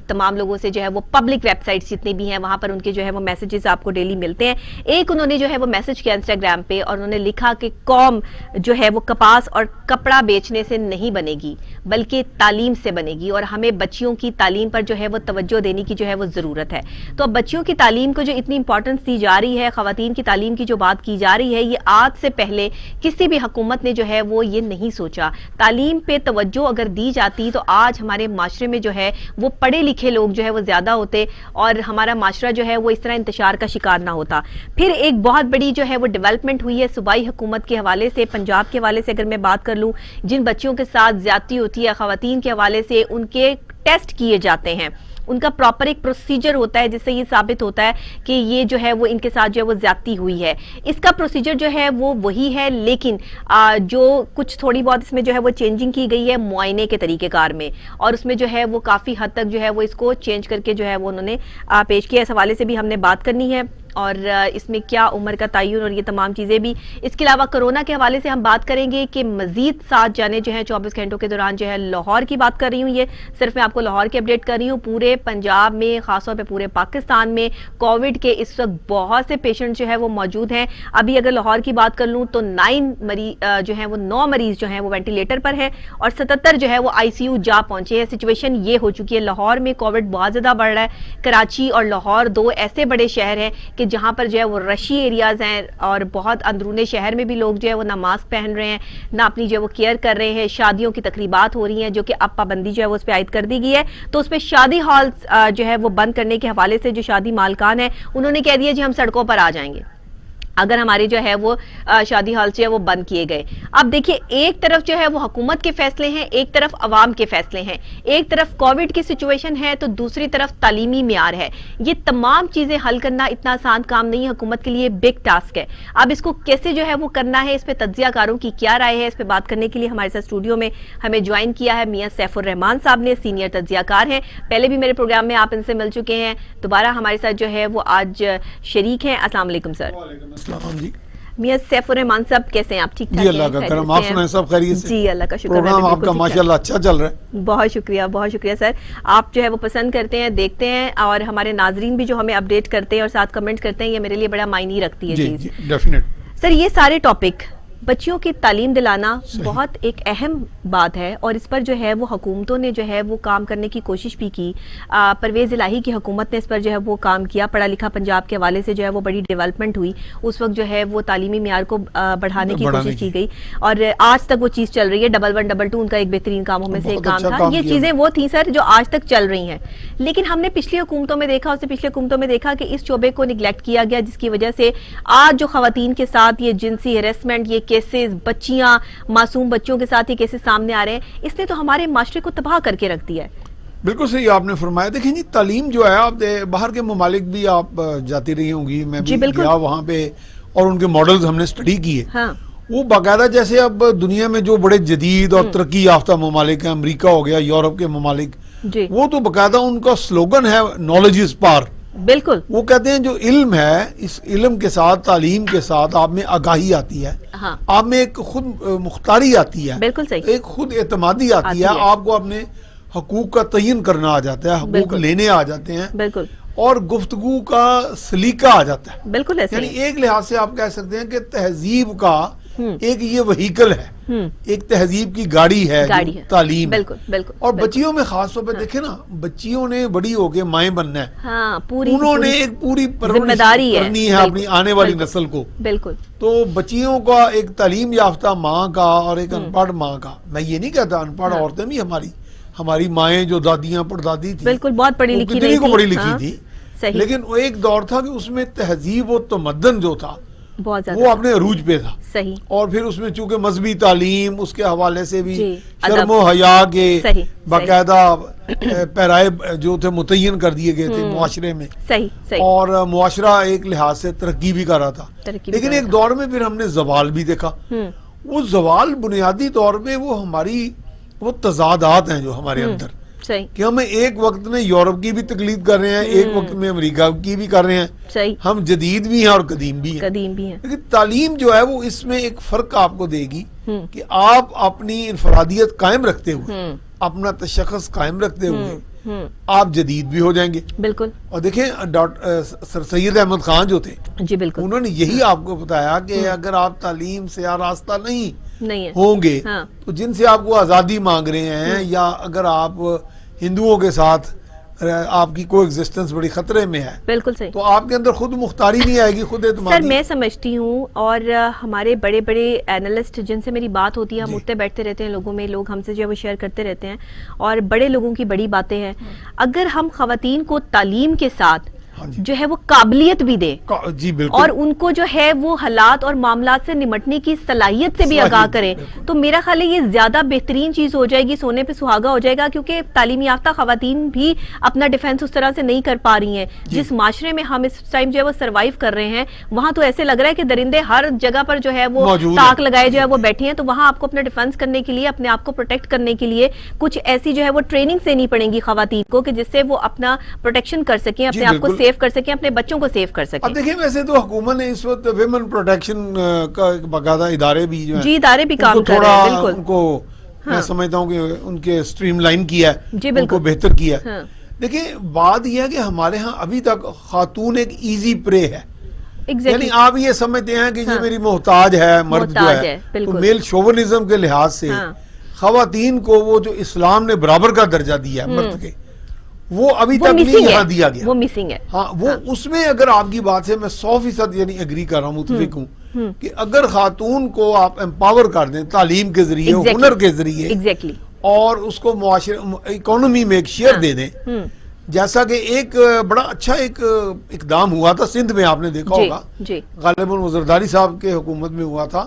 तमाम लोगों से जो है वो पब्लिक वेबसाइट्स जितनी भी हैं वहाँ पर उनके जो है वो मैसेजेस आपको डेली मिलते हैं। एक उन्होंने जो है वो मैसेज किया इंस्टाग्राम पे और उन्होंने लिखा कि कौम जो है वो कपास और कपड़ा बेचने से नहीं बनेगी बल्कि तालीम से बनेगी और हमें बच्चियों की तालीम पर जो है वो तवज्जो देने की जो है वो ज़रूरत है। तो अब बच्चियों की तालीम को जो इतनी इंपॉर्टेंस दी जा रही है, ख़वातीन की तालीम की जो बात की जा रही है, ये आज से पहले किसी भी हुकूमत ने जो है वो ये नहीं सोचा। तालीम पे तवज्जो अगर दी जाती तो आज हमारे माशरे में जो है वो पढ़े लिखे लोग जो है वो ज़्यादा होते और हमारा माशरा जो है वो इस तरह इंतशार का शिकार ना होता। फिर एक बहुत बड़ी जो है वो डेवलपमेंट हुई है सूबाई हुकूमत के हवाले से। पंजाब के हवाले से अगर मैं बात कर लूँ, जिन बच्चियों के साथ ज्यादती होती है ख़वातीन के हवाले से उनके टेस्ट किए जाते हैं, उनका प्रॉपर एक प्रोसीजर होता है जिससे ये साबित होता है कि ये जो है वो इनके साथ जो है वो ज्यादती हुई है। इसका प्रोसीजर जो है वो वही है, लेकिन जो कुछ थोड़ी बहुत इसमें जो है वो चेंजिंग की गई है मुआयने के तरीक़ेकार में और उसमें जो है वो काफ़ी हद तक जो है वो इसको चेंज करके जो है वो उन्होंने पेश किया। इस हवाले से भी हमने बात करनी है और इसमें क्या उम्र का तयन और ये तमाम चीज़ें भी। इसके अलावा कोरोना के हवाले से हम बात करेंगे कि मजीद 7 जाने जो हैं 24 घंटों के दौरान जो है, लाहौर की बात कर रही हूँ, ये सिर्फ मैं आपको लाहौर की अपडेट कर रही हूँ। पूरे पंजाब में, खासतौर पे पूरे पाकिस्तान में कोविड के इस वक्त बहुत से पेशेंट जो है वो मौजूद हैं। अभी अगर लाहौर की बात कर लूँ तो 9 मरीज जो हैं वो वेंटिलेटर पर है और 77 जो है वो ICU जा पहुंचे हैं। सिचुएशन ये हो चुकी है, लाहौर में कोविड बहुत ज़्यादा बढ़ रहा है। कराची और लाहौर 2 ऐसे बड़े शहर हैं कि जहां पर जो है वो रशी एरियाज हैं और बहुत अंदरूने शहर में भी लोग जो है वो ना मास्क पहन रहे हैं, ना अपनी जो है वो केयर कर रहे हैं। शादियों की तकरीबात हो रही हैं जो कि अब पाबंदी जो है वो उस पर आयद कर दी गई है। तो उस पर शादी हॉल जो है वो बंद करने के हवाले से जो शादी मालकान है उन्होंने कह दिया जी हम सड़कों पर आ जाएंगे अगर हमारे जो है वो शादी हॉल जो है वो बंद किए गए। अब देखिए, एक तरफ जो है वो हुकूमत के फैसले हैं, एक तरफ अवाम के फैसले हैं, एक तरफ कोविड की सिचुएशन है तो दूसरी तरफ तालीमी मियार है। ये तमाम चीज़ें हल करना इतना आसान काम नहीं है, हुकूमत के लिए बिग टास्क है। अब इसको कैसे जो है वो करना है, इस पर तज्जियाकारों की क्या राय है, इस पर बात करने के लिए हमारे साथ स्टूडियो में हमें ज्वाइन किया है मियां सैफुर रहमान साहब ने, सीनियर तज्जियाकार हैं। पहले भी मेरे प्रोग्राम में आप इनसे मिल चुके हैं, दोबारा हमारे साथ जो है वो आज शरीक हैं। अस्सलाम वालेकुम सर। जी मियां सैफुर रहमान साहब, कैसे हैं आप? ठीक ठाक? जी अल्लाह का करम, आप सुनाएं सब खैरियत से? जी अल्लाह का शुक्र। प्रोग्राम आपका माशाल्लाह अच्छा चल रहा है। बहुत शुक्रिया सर। आप जो है वो पसंद करते हैं, देखते हैं और हमारे नाजरीन भी जो हमें अपडेट करते हैं और साथ कमेंट करते हैं, ये मेरे लिए बड़ा मायने रखती है चीज। डेफिनेट सर, ये सारे टॉपिक बच्चियों की तालीम दिलाना बहुत एक अहम बात है और इस पर जो है वो हुकूमतों ने जो है वो काम करने की कोशिश भी की। परवेज़ इलाही की हुकूमत ने इस पर जो है वो काम किया। पढ़ा लिखा पंजाब के हवाले से जो है वो बड़ी डेवलपमेंट हुई। उस वक्त जो है वो तालीमी मियार को बढ़ाने की कोशिश की गई और आज तक वो चीज़ चल रही है। 1122 उनका एक बेहतरीन कामों में से एक काम था। ये चीज़ें वो थी सर जो आज तक चल रही हैं, लेकिन हमने पिछली हुकूमतों में देखा, उससे पिछले हुकूमतों में देखा कि इस शोबे को निगलेक्ट किया गया, जिसकी वजह से आज जो खवातीन के साथ ये जिनसी हेरेसमेंट, ये केसेस, बच्चियां, मासूम बच्चों के साथ ये केसेस सामने आ रहे हैं, इसने तो हमारे माशरे को तबाह करके रख दिया है। बिल्कुल सही आपने फरमाया। देखें जी, तालीम जो है, आप बाहर के ममालिक भी आप जाती रही होंगी, मैं जी, भी बिल्कुल। गया वहाँ पे, और उनके मॉडल्स हमने स्टडी किए। हाँ। वो बाकायदा, जैसे अब दुनिया में जो बड़े जदीद और तरक्की याफ्ता ममालिक हैं, अमेरिका हो गया, यूरोप के ममालिक, जी वो तो बाकायदा उनका स्लोगन है नॉलेज इज पावर। बिल्कुल। वो कहते हैं जो इल्म है, इस इल्म के साथ, तालीम के साथ आप में आगाही आती है, हाँ। आप में एक खुद मुख्तारी आती है, बिल्कुल सही। एक खुद एतमादी आती है, है। आपको अपने हकूक का तयन करना आ जाता है, हकूक बिल्कुल। लेने आ जाते हैं, बिल्कुल और गुफ्तगू का सलीका आ जाता है। बिल्कुल ऐसे यानी ही। एक लिहाज से आप कह सकते हैं कि तहजीब का एक ये वहीकल है, एक तहजीब की गाड़ी है, गाड़ी जो है। तालीम है। बिल्कुल बिल्कुल। और बिल्कुल। बच्चियों में खास तौर पे देखें ना, बच्चियों ने बड़ी होके माएँ बनना है, हाँ, पूरी उन्होंने पूरी एक पूरी परवरिश जिम्मेदारी है। करनी है बिल्कुल, अपनी आने वाली बिल्कुल, नस्ल को। बिल्कुल। तो बच्चियों का एक तालीम याफ्ता माँ का और एक अनपढ़ माँ का, मैं ये नहीं कहता अनपढ़ हाँ। औरतें भी, हमारी माएँ जो दादियाँ परदादी थी, बिल्कुल, बहुत पढ़ी वो लिखी कितनी नहीं को थी। पढ़ी लिखी हाँ, थी, सही। लेकिन वो एक दौर था कि उसमें तहजीब और तमद्दन जो था बहुत वो ज्यादा। अपने अरूज पे था। सही। और फिर उसमें चूंकि मजहबी तालीम, उसके हवाले से भी जी, शर्म अदब। हया के सही, बाकायदा पैराए जो थे मुतय्यन कर दिए गए थे मुआशरे में, सही सही। और मुआशरा एक लिहाज से तरक्की भी कर रहा था। तरक्की भी लेकिन कर एक रहा दौर में फिर हमने जवाल भी देखा। वो जवाल बुनियादी तौर पे वो तजादात हैं जो हमारे अंदर, सही कि हम एक वक्त में यूरोप की भी तकलीद कर रहे हैं, एक वक्त में अमेरिका की भी कर रहे हैं, सही। हम जदीद भी हैं और कदीम भी हैं। कदीम भी है। लेकिन तालीम जो है वो इसमें एक फर्क आपको देगी कि आप अपनी इनफरादियत कायम रखते हुए, अपना तशख्खुस कायम रखते हुए आप जदीद भी हो जाएंगे। बिल्कुल। और देखें सर सैयद अहमद खान जो थे, जी बिल्कुल। उन्होंने यही आपको बताया कि अगर आप तालीम से आरास्ता नहीं है। होंगे, हाँ। तो जिनसे आपको आज़ादी मांग रहे हैं, या अगर आप हिंदुओं के साथ आपकी कोई एग्जिस्टेंस बड़ी खतरे में है, बिल्कुल सही। तो आपके अंदर खुद मुख्तारी नहीं आएगी, खुद सर एतमादी। मैं समझती हूँ, और हमारे बड़े बड़े एनालिस्ट जिनसे मेरी बात होती है, हम जी। उठते बैठते रहते हैं लोगों में, लोग हमसे जो है वो शेयर करते रहते हैं, और बड़े लोगों की बड़ी बातें हैं। अगर हम खवातीन को तालीम के साथ हाँ जी। जो है वो काबिलियत भी दे, जी बिल्कुल। और उनको जो है वो हालात और मामलात से निमटने की सलाहियत से भी आगाह करें, तो मेरा ख्याल है ये ज्यादा बेहतरीन चीज हो जाएगी, सोने पे सुहागा हो जाएगा। क्योंकि तालीम याफ्ता खवातीन भी अपना डिफेंस उस तरह से नहीं कर पा रही हैं। जिस माशरे में हम इस टाइम जो है वो सर्वाइव कर रहे हैं, वहां तो ऐसे लग रहा है कि दरिंदे हर जगह पर जो है वो मौजूद ताक है। लगाए जो है वो बैठे हैं। तो वहां आपको अपना डिफेंस करने के लिए, अपने आप को प्रोटेक्ट करने के लिए कुछ ऐसी जो है वो ट्रेनिंग देनी पड़ेगी खवातीन को, कि जिससे वो अपना प्रोटेक्शन कर सकें, अपने आप को बिल्कुल। सेव कर सकें, अपने बच्चों को सेव कर अब सकें। देखिए, वैसे तो हुकूमत ने इस वक्त विमेन प्रोटेक्शन का एक बाकायदा इदारे भी जो है, जी, इदारे भी काम उनको कर रहे हैं, थोड़ा बिल्कुल। उनको मैं समझता हूँ कि उनके स्ट्रीमलाइन किया है, जी, बिल्कुल। उनको बेहतर किया है। हाँ। देखिए, बात यह है कि हमारे यहाँ अभी तक खातून एक इजी प्रे है। यानी एग्जैक्टली। आप ये समझते हैं कि ये हाँ। मेरी मोहताज है, मर्द जो मोहताज है, है, बिल्कुल। तो मेल शोवनिज्म के लिहाज से हाँ। खवातीन को वो जो इस्लाम ने बराबर का दर्जा दिया है मर्द के, वो अभी वो तक नहीं मिसिंग यहाँ है, दिया गया। वो मिसिंग है। हाँ, वो उसमें अगर आपकी बात से मैं 100% यानी एग्री कर रहा हूँ, मुतफिक हूँ कि अगर खातून को आप एम्पावर कर दें तालीम के जरिए, Exactly. हुनर के जरिए, एग्जैक्टली। और उसको मुआशरे इकोनॉमी में एक शेयर हाँ। दे दें, जैसा कि एक बड़ा अच्छा एक इकदाम हुआ था सिंध में, आपने देखा जी, होगा, जी। गालिबन वो जरदारी साहब के हुकूमत में हुआ था।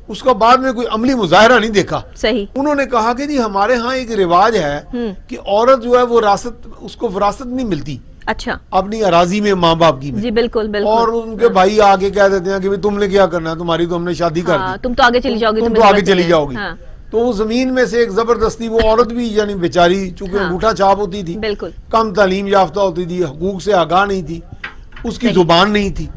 उसका बाद में कोई अमली मुजाहरा नहीं देखा। सही। उन्होंने कहा कि जी हमारे यहाँ एक रिवाज है कि औरत जो है वो उसको विरासत नहीं मिलती अच्छा। अपनी अराजी में, माँ बाप की में। जी बिल्कुल बिल्कुल। और उनके भाई आगे कह देते हैं कि भाई तुमने क्या करना है, तुम्हारी तो हमने शादी कर हाँ, दी, तुम तो आगे चली जाओगी, तुम तुम्हें तो आगे जरूरत चली नहीं है। जाओगी। हाँ, तो वो जमीन में से एक जबरदस्ती वो औरत भी, यानी बेचारी, चूंकि हाँ। अंगूठा छाप होती थी, बिल्कुल। कम तालीम याफ्ता होती थी, हकूक से आगाह नहीं थी, उसकी सही। जुबान नहीं थी,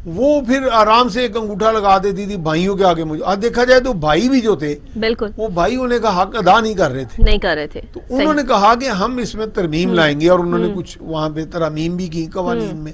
वो फिर आराम से एक अंगूठा लगा देती थी भाइयों के आगे। मुझे आज देखा जाए तो भाई भी जो थे, बिल्कुल वो भाई उन्हें का हक अदा नहीं कर रहे थे। नहीं कर रहे थे। तो सही। उन्होंने कहा कि हम इसमें तरमीम लाएंगे, और उन्होंने कुछ वहां पे तरमीम भी की कवानीन में,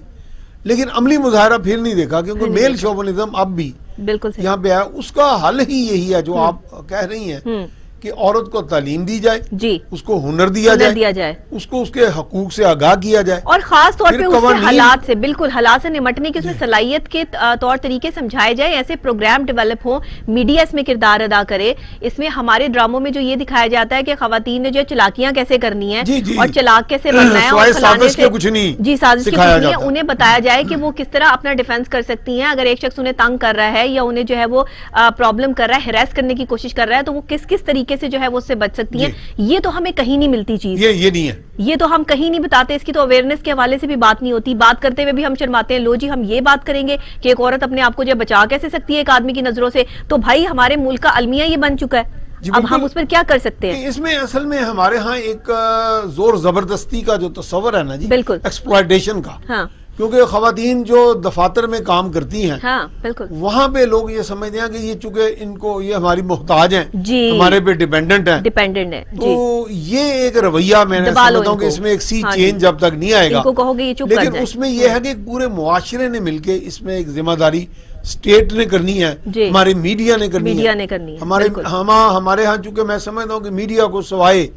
लेकिन अमली मुजाहरा फिर नहीं देखा, क्योंकि मेल शोवनिज्म अब भी बिल्कुल सही। यहाँ पे है। उसका हल ही यही है जो आप कह रही हैं कि औरत को तालीम दी जाए, जी, उसको हुनर दिया हुनर दिया जाए, उसको उसके हकूक से आगाह किया जाए, और खास तौर फिर पे उससे कवानीन- हालात से, बिल्कुल हालात से निमटने की उसमें सलाहियत के तौर तरीके समझाए जाए, ऐसे प्रोग्राम डेवलप हो, मीडिया इसमें किरदार अदा करे। इसमें हमारे ड्रामों में जो ये दिखाया जाता है कि खवातीन ने जो चलाकियां कैसे करनी है जी, जी। और चलाक कैसे बनना है, सिवाय और फलाने साजिश के से कुछ नहीं जी, साजिश के कुछ सिखाया नहीं है, जाता। उन्हें बताया जाए कि वो किस तरह अपना डिफेंस कर सकती हैं। अगर एक शख्स उन्हें तंग कर रहा है या उन्हें जो है वो प्रॉब्लम कर रहा है, हेरास करने की कोशिश कर रहा है, तो वो किस किस तरीके तरीके से जो है वो उससे बच सकती हैं। ये तो हमें कहीं नहीं मिलती चीज, ये नहीं है, ये तो हम कहीं नहीं बताते, इसकी तो अवेयरनेस के हवाले से भी बात नहीं होती। बात करते हुए भी हम शर्माते हैं। लो जी, हम ये बात करेंगे कि एक औरत अपने आप को जो बचा कैसे सकती है एक आदमी की नजरों से, तो भाई हमारे मुल्क का अलमिया ये बन चुका है, अब हम उस पर क्या कर सकते हैं? इसमें असल में हमारे यहाँ एक जोर जबरदस्ती का जो तस्वर है ना जी, बिल्कुल, एक्सप्लॉयटेशन का। हाँ, क्योंकि खवातीन जो दफातर में काम करती हैं, हाँ, बिल्कुल, वहाँ पे लोग ये समझते हैं कि ये चूंकि इनको ये हमारी मोहताज हैं, जी, हमारे पे डिपेंडेंट हैं, डिपेंडेंट है, तो ये एक रवैया मैंने समझता हूँ कि इसमें एक सी चेंज जब तक नहीं आएगा, इनको कहोगे ये चुप कर लेकिन उसमें यह है कि पूरे मुआशरे ने मिलके इसमें एक जिम्मेदारी स्टेट ने करनी है, हमारे मीडिया ने करनी है, हमारे यहाँ चूंकि मैं समझता हूँ कि मीडिया को सवाए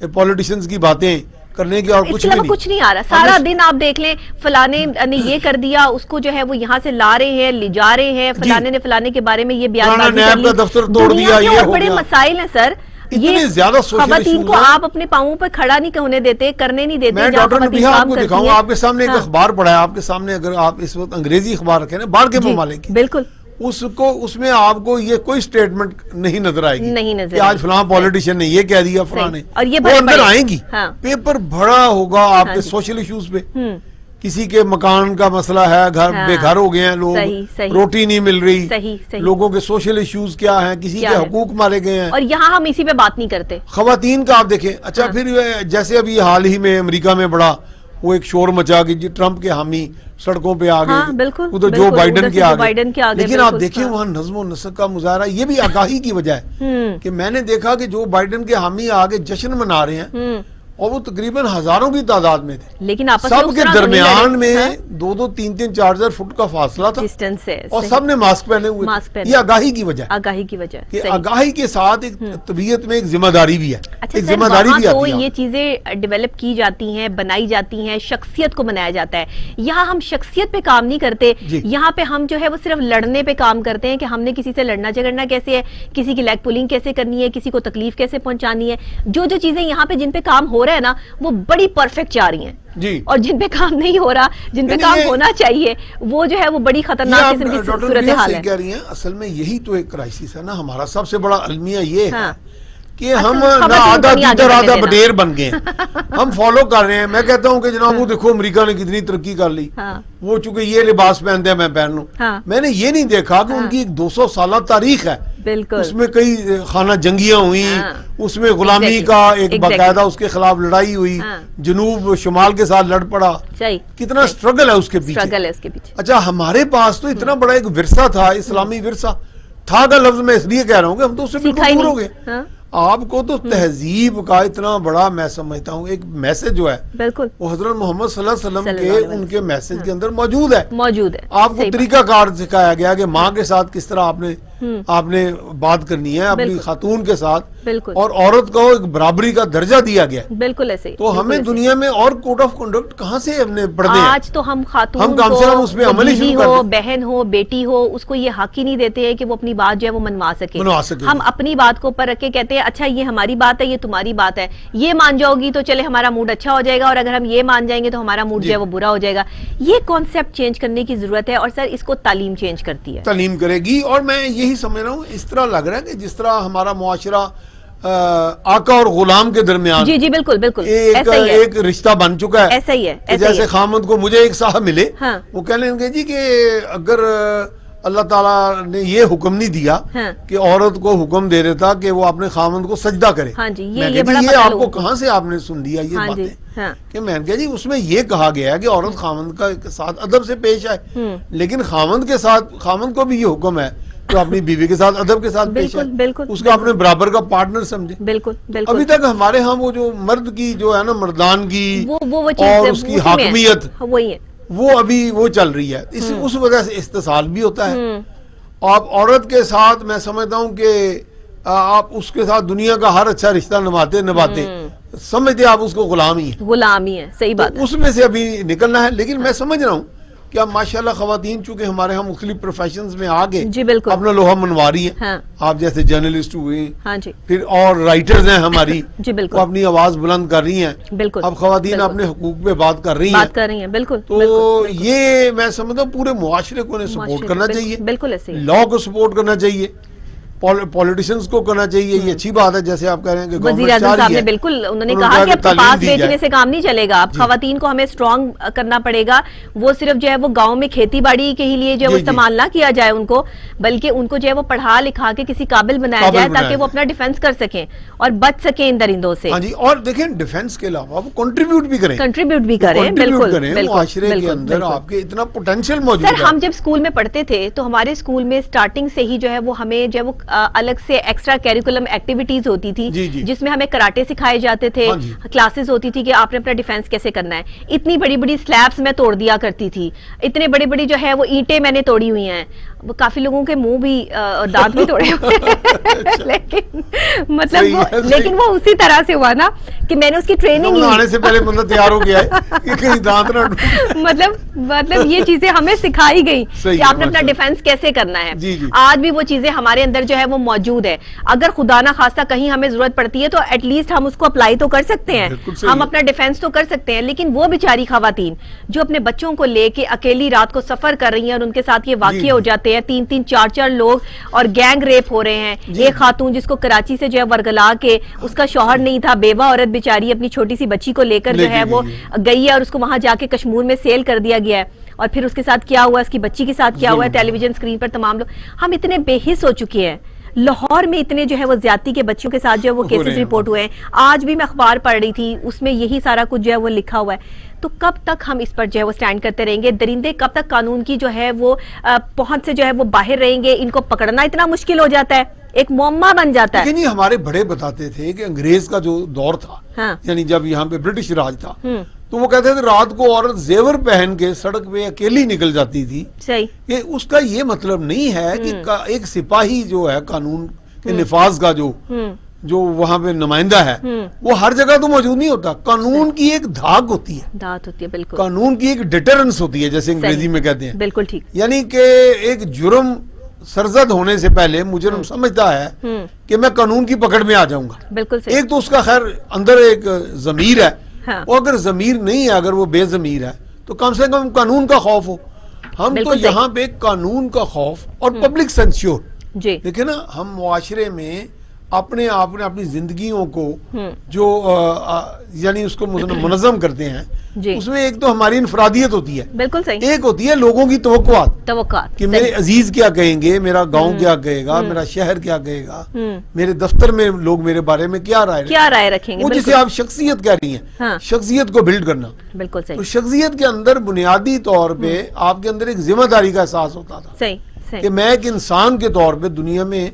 पॉलिटिशियंस की बातें करने की और कुछ नहीं आ रहा। सारा दिन आप देख लें, फलाने ने ये कर दिया, उसको जो है वो यहाँ से ला रहे हैं, ले जा रहे हैं, फलाने ने फलाने के बारे में ये बयानबाजी कर ली, दफ्तर तोड़ दिया, ये बड़े मसाइल हैं सर। इतने ज्यादा खवातीन को आप अपने पांवों पर खड़ा नहीं होने देते, करने नहीं देते। मैं डॉक्टर नबीहा आपको दिखाऊंगा, आपके सामने एक अखबार पड़ा है, आपके सामने, अगर आप इस वक्त अंग्रेजी अखबार रखे ना बाहर के ममालिक की, बिल्कुल, उसको उसमें आपको ये कोई स्टेटमेंट नहीं नजर आएगी, नहीं नजर, आज फलां पॉलिटिशियन ने ये कह दिया, फलां ने, और ये वो अंदर आएंगी, पेपर भरा होगा आपके हाँ, सोशल इश्यूज पे, किसी के मकान का मसला है, घर बेघर हो गए हैं लोग, रोटी नहीं मिल रही, लोगों के सोशल इश्यूज क्या हैं, किसी के हकूक मारे गए हैं, और यहाँ हम इसी पे बात नहीं करते। खवातीन का आप देखें, अच्छा फिर जैसे अभी हाल ही में अमेरिका में बड़ा वो एक शोर मचा कि ट्रंप के हामी सड़कों पे आ गए, उधर जो बाइडन के आ गए, लेकिन आप देखिए वहाँ नज्म और नस्क का मुजाहरा, ये भी आगाही की वजह है कि मैंने देखा कि जो बाइडन के हामी आगे जश्न मना रहे हैं और वो तकरीबन हजारों की तादाद में थे, लेकिन सबके दरमियान में 2-2, 3-3, 4 फुट का फासला था, डिस्टेंस है, और सबने मास्क पहने हुए, ये आगाही की वजह, आगाही की वजह कि आगाही के साथ एक तबीयत में एक जिम्मेदारी भी है, अच्छा, एक जिम्मेदारी भी आती है। ये चीजें डेवलप की जाती हैं, बनाई जाती हैं, शख्सियत को बनाया जाता है। यहाँ हम शख्सियत पे काम नहीं करते, यहाँ पे हम जो है वो सिर्फ लड़ने पे काम करते हैं कि हमने किसी से लड़ना झगड़ना कैसे है, किसी की लेग पुलिंग कैसे करनी है, किसी को तकलीफ कैसे पहुंचानी है। जो चीजें यहाँ पे जिन पे काम हो रहा है ना, वो बड़ी परफेक्ट जा रही हैं जी, और जिन पे काम नहीं हो रहा, जिन पे काम होना चाहिए, वो जो है वो बड़ी खतरनाक किस्म की सूरत हाल है। कह रही हैं, असल में यही तो एक क्राइसिस है ना, हमारा सबसे बड़ा अलमिया ये है कि हम ना आधा दीदर आधा बटेर बन गए हम फॉलो कर रहे हैं। मैं कहता हूँ कि जनाब वो देखो अमेरिका ने कितनी तरक्की कर ली, वो चूंकि ये लिबास पहनते हैं मैं पहन लूं, मैंने ये नहीं देखा कि उनकी एक 200 साल तारीख है, बिल्कुल, उसमें कई खाना जंगियां हुई, उसमें गुलामी का एक बाकायदा उसके खिलाफ लड़ाई हुई, जनूब शुमाल के साथ लड़ पड़ा, कितना स्ट्रगल है उसके पीछे। अच्छा, हमारे पास तो इतना बड़ा एक विरसा था, इस्लामी विरसा था का लफ्ज मैं इसलिए कह रहा हूँ कि हम तो उससे बिल्कुल दूर हो गए। आपको तो तहजीब का इतना बड़ा, मैं समझता हूँ एक मैसेज जो है, बिल्कुल, वो हजरत मोहम्मद सल्लल्लाहु अलैहि वसल्लम के उनके मैसेज के अंदर मौजूद है। आपको तरीकाकार सिखाया गया कि माँ के साथ किस तरह आपने बात करनी है, अपनी खातून के साथ, और औरत को एक बराबरी का दर्जा दिया गया, बिल्कुल ऐसे। तो हमें दुनिया में और कोड ऑफ कंडक्ट कहाँ से हमने पढ़ दिया? आज तो हम खातून हम कम से कम उसमें अमल ही शुरू कर दें, बहन हो, बेटी हो, उसको ये हक ही नहीं देते हैं कि वो अपनी बात जो है वो मनवा सके। हम अपनी बात को ऊपर रख के कहते हैं अच्छा ये हमारी बात है, ये तुम्हारी बात है, ये मान जाओगी तो चले हमारा मूड अच्छा हो जाएगा, और अगर हम ये मान जाएंगे तो हमारा मूड जो है वो बुरा हो जाएगा। ये कॉन्सेप्ट चेंज करने की जरूरत है, और सर इसको तालीम चेंज करती है, तालीम करेगी। और मैं यही समझ रहा हूँ, इस तरह लग रहा है कि जिस तरह हमारा मुआशरा आका और गुलाम के दरमियान, जी बिल्कुल बिल्कुल, एक रिश्ता बन चुका है। ऐसा ही है, जैसे खामद को मुझे एक साहब मिले, वो कहने लगे जी कि अगर अल्लाह ताला ने ये हुक्म नहीं दिया कि औरत को हुक्म दे देता कि वो अपने खामद को सजदा करे, ये आपको कहाँ से आपने सुन दिया ये बातें? कि मैंने कहा जी उसमें ये कहा गया है कि औरत खामद के साथ अदब से पेश आए, लेकिन खामद को भी ये हुक्म है तो अपनी बीवी के साथ अदब के साथ पेश आए, उसका अपने बराबर का पार्टनर समझे। बिल्कुल। अभी तक हमारे यहाँ वो जो मर्द की जो है ना, मर्दान की और उसकी हाकमियत, वही है, वो अभी वो चल रही है, उस वजह से इस्तेसाल भी होता है। आप औरत के साथ मैं समझता हूँ कि आप उसके साथ दुनिया का हर अच्छा रिश्ता निभाते समझते आप उसको गुलामी है, सही बात है। उसमें से अभी निकलना है, लेकिन मैं समझ रहा हूँ कि अब माशाल्लाह खवातीन चूंकि हमारे यहाँ मुख्तलिफ प्रोफेशंस में आगे अपना लोहा मनवा रही है। आप जैसे जर्नलिस्ट हुए, फिर और राइटर्स हैं हमारी, वो अपनी आवाज बुलंद कर रही हैं। अब खवातीन अपने हकूक पे बात कर रही हैं, बिल्कुल। तो ये मैं समझता हूँ पूरे मुआशरे को सपोर्ट करना चाहिए, लॉ को सपोर्ट करना चाहिए, पॉलिटिशियंस को करना चाहिए, ये अच्छी बात है। जैसे आप कह रहे हैं कि वज़ीर आज़म साहब ने बिल्कुल उन्होंने कहा कि अब कपास बेचने से काम नहीं चलेगा, अब खवातीन को हमें स्ट्रांग करना पड़ेगा। वो सिर्फ जो है वो गांव में खेती बाड़ी के ही लिए जो है वो इस्तेमाल ना किया जाए उनको, बल्कि उनको जो है वो पढ़ा लिखा के किसी काबिल बनाया जाए ताकि वो अपना डिफेंस कर सकें और बच सके इन दरिंदों से। हाँ जी, और देखें डिफेंस के अलावा वो कंट्रीब्यूट भी करें, बिल्कुल मुआशरे के अंदर आपके इतना पोटेंशियल मौजूद है। सर हम जब स्कूल में पढ़ते थे तो हमारे स्कूल में स्टार्टिंग से ही जो है वो हमें जो है वो अलग से एक्स्ट्रा कैरिकुलम एक्टिविटीज होती थी, जिसमें हमें कराटे सिखाए जाते थे, क्लासेस होती थी कि आपने अपना डिफेंस कैसे करना है। इतनी बड़ी बड़ी स्लैब्स में तोड़ दिया करती थी, इतने बड़ी बड़ी जो है वो ईंटें मैंने तोड़ी हुई हैं, वो काफी लोगों के मुंह भी दांत भी तोड़े हुए लेकिन मतलब लेकिन वो उसी तरह से हुआ ना कि मैंने उसकी ट्रेनिंग ली। आने से पहले बंदा तैयार हो गया है कि कहीं दांत ना मतलब ये चीजें हमें सिखाई गई कि आपने अपना डिफेंस कैसे करना है। आज भी वो चीजें हमारे अंदर जो है वो मौजूद है। अगर खुदा ना खास्ता कहीं हमें जरूरत पड़ती है तो एटलीस्ट हम उसको अप्लाई तो कर सकते हैं, हम अपना डिफेंस तो कर सकते हैं। लेकिन वो बेचारी खवातीन जो अपने बच्चों को लेके अकेली रात को सफर कर रही हैं और उनके साथ ये वाकये हो जाते हैं, 3-3 4-4 लोग और गैंग रेप हो रहे हैं। एक खातून जिसको कराची से जो है वरगला के, उसका शौहर नहीं था, बेवा औरत बेचारी अपनी छोटी सी बच्ची को लेकर जो है वो गई है और उसको वहां जाके कश्मीर में सेल कर दिया गया है। और फिर उसके साथ क्या हुआ, उसकी बच्ची के साथ क्या हुआ है, टेलीविजन स्क्रीन पर तमाम लोग, हम इतने बेहिस हो चुके हैं। लाहौर में इतने जो है वो ज्यादती के बच्चों के साथ जो है वो केसेस रिपोर्ट हुए हैं। आज भी मैं अखबार पढ़ रही थी, उसमें यही सारा कुछ जो है वो लिखा हुआ है। तो कब तक हम इस पर जो है वो स्टैंड करते रहेंगे? दरिंदे कब तक कानून की जो है वो पहुंच से जो है वो बाहर रहेंगे? इनको पकड़ना इतना मुश्किल हो जाता है, एक मुअम्मा बन जाता है। लेकिन हमारे बड़े बताते थे कि अंग्रेज का जो दौर था, यानी जब यहाँ पे ब्रिटिश राज था, तो वो कहते थे रात को औरत जेवर पहन के सड़क पे अकेली निकल जाती थी। सही। ये उसका ये मतलब नहीं है कि एक सिपाही जो है कानून के निफाज का जो वहां पे नुमाइंदा है, वो हर जगह तो मौजूद नहीं होता। कानून की एक धाक होती है, बिल्कुल। कानून की एक डिटरेंस होती है, जैसे अंग्रेजी में कहते हैं। बिल्कुल ठीक। यानी कि एक जुर्म सरजद होने से पहले मुजरिम समझता है कि मैं कानून की पकड़ में आ जाऊंगा। बिल्कुल सही। एक तो उसका खैर अंदर एक जमीर है, हाँ। और अगर जमीर नहीं है, अगर वो बेजमीर है, तो कम से कम कानून का खौफ हो। हम तो यहाँ पे कानून का खौफ और पब्लिक सेंस्योर, देखिए ना, हम मुआशरे में अपने आप ने अपनी जिंदगियों को जो यानी उसको मुनज़्ज़म करते हैं, उसमें एक तो हमारी इनफरादियत होती है, बिल्कुल सही, एक होती है लोगों की तवक्कुआत कि मेरे अजीज क्या कहेंगे, मेरा गांव क्या कहेगा, मेरा शहर क्या कहेगा, मेरे दफ्तर में लोग मेरे बारे में क्या राय रखेंगे। वो जिसे आप शख्सियत कह रही हैं, हाँ। शख्सियत को बिल्ड करना, बिल्कुल सही। तो शख्सियत के अंदर बुनियादी तौर पे आपके अंदर एक जिम्मेदारी का एहसास होता था। सही, सही। कि मैं एक इंसान के तौर पे दुनिया में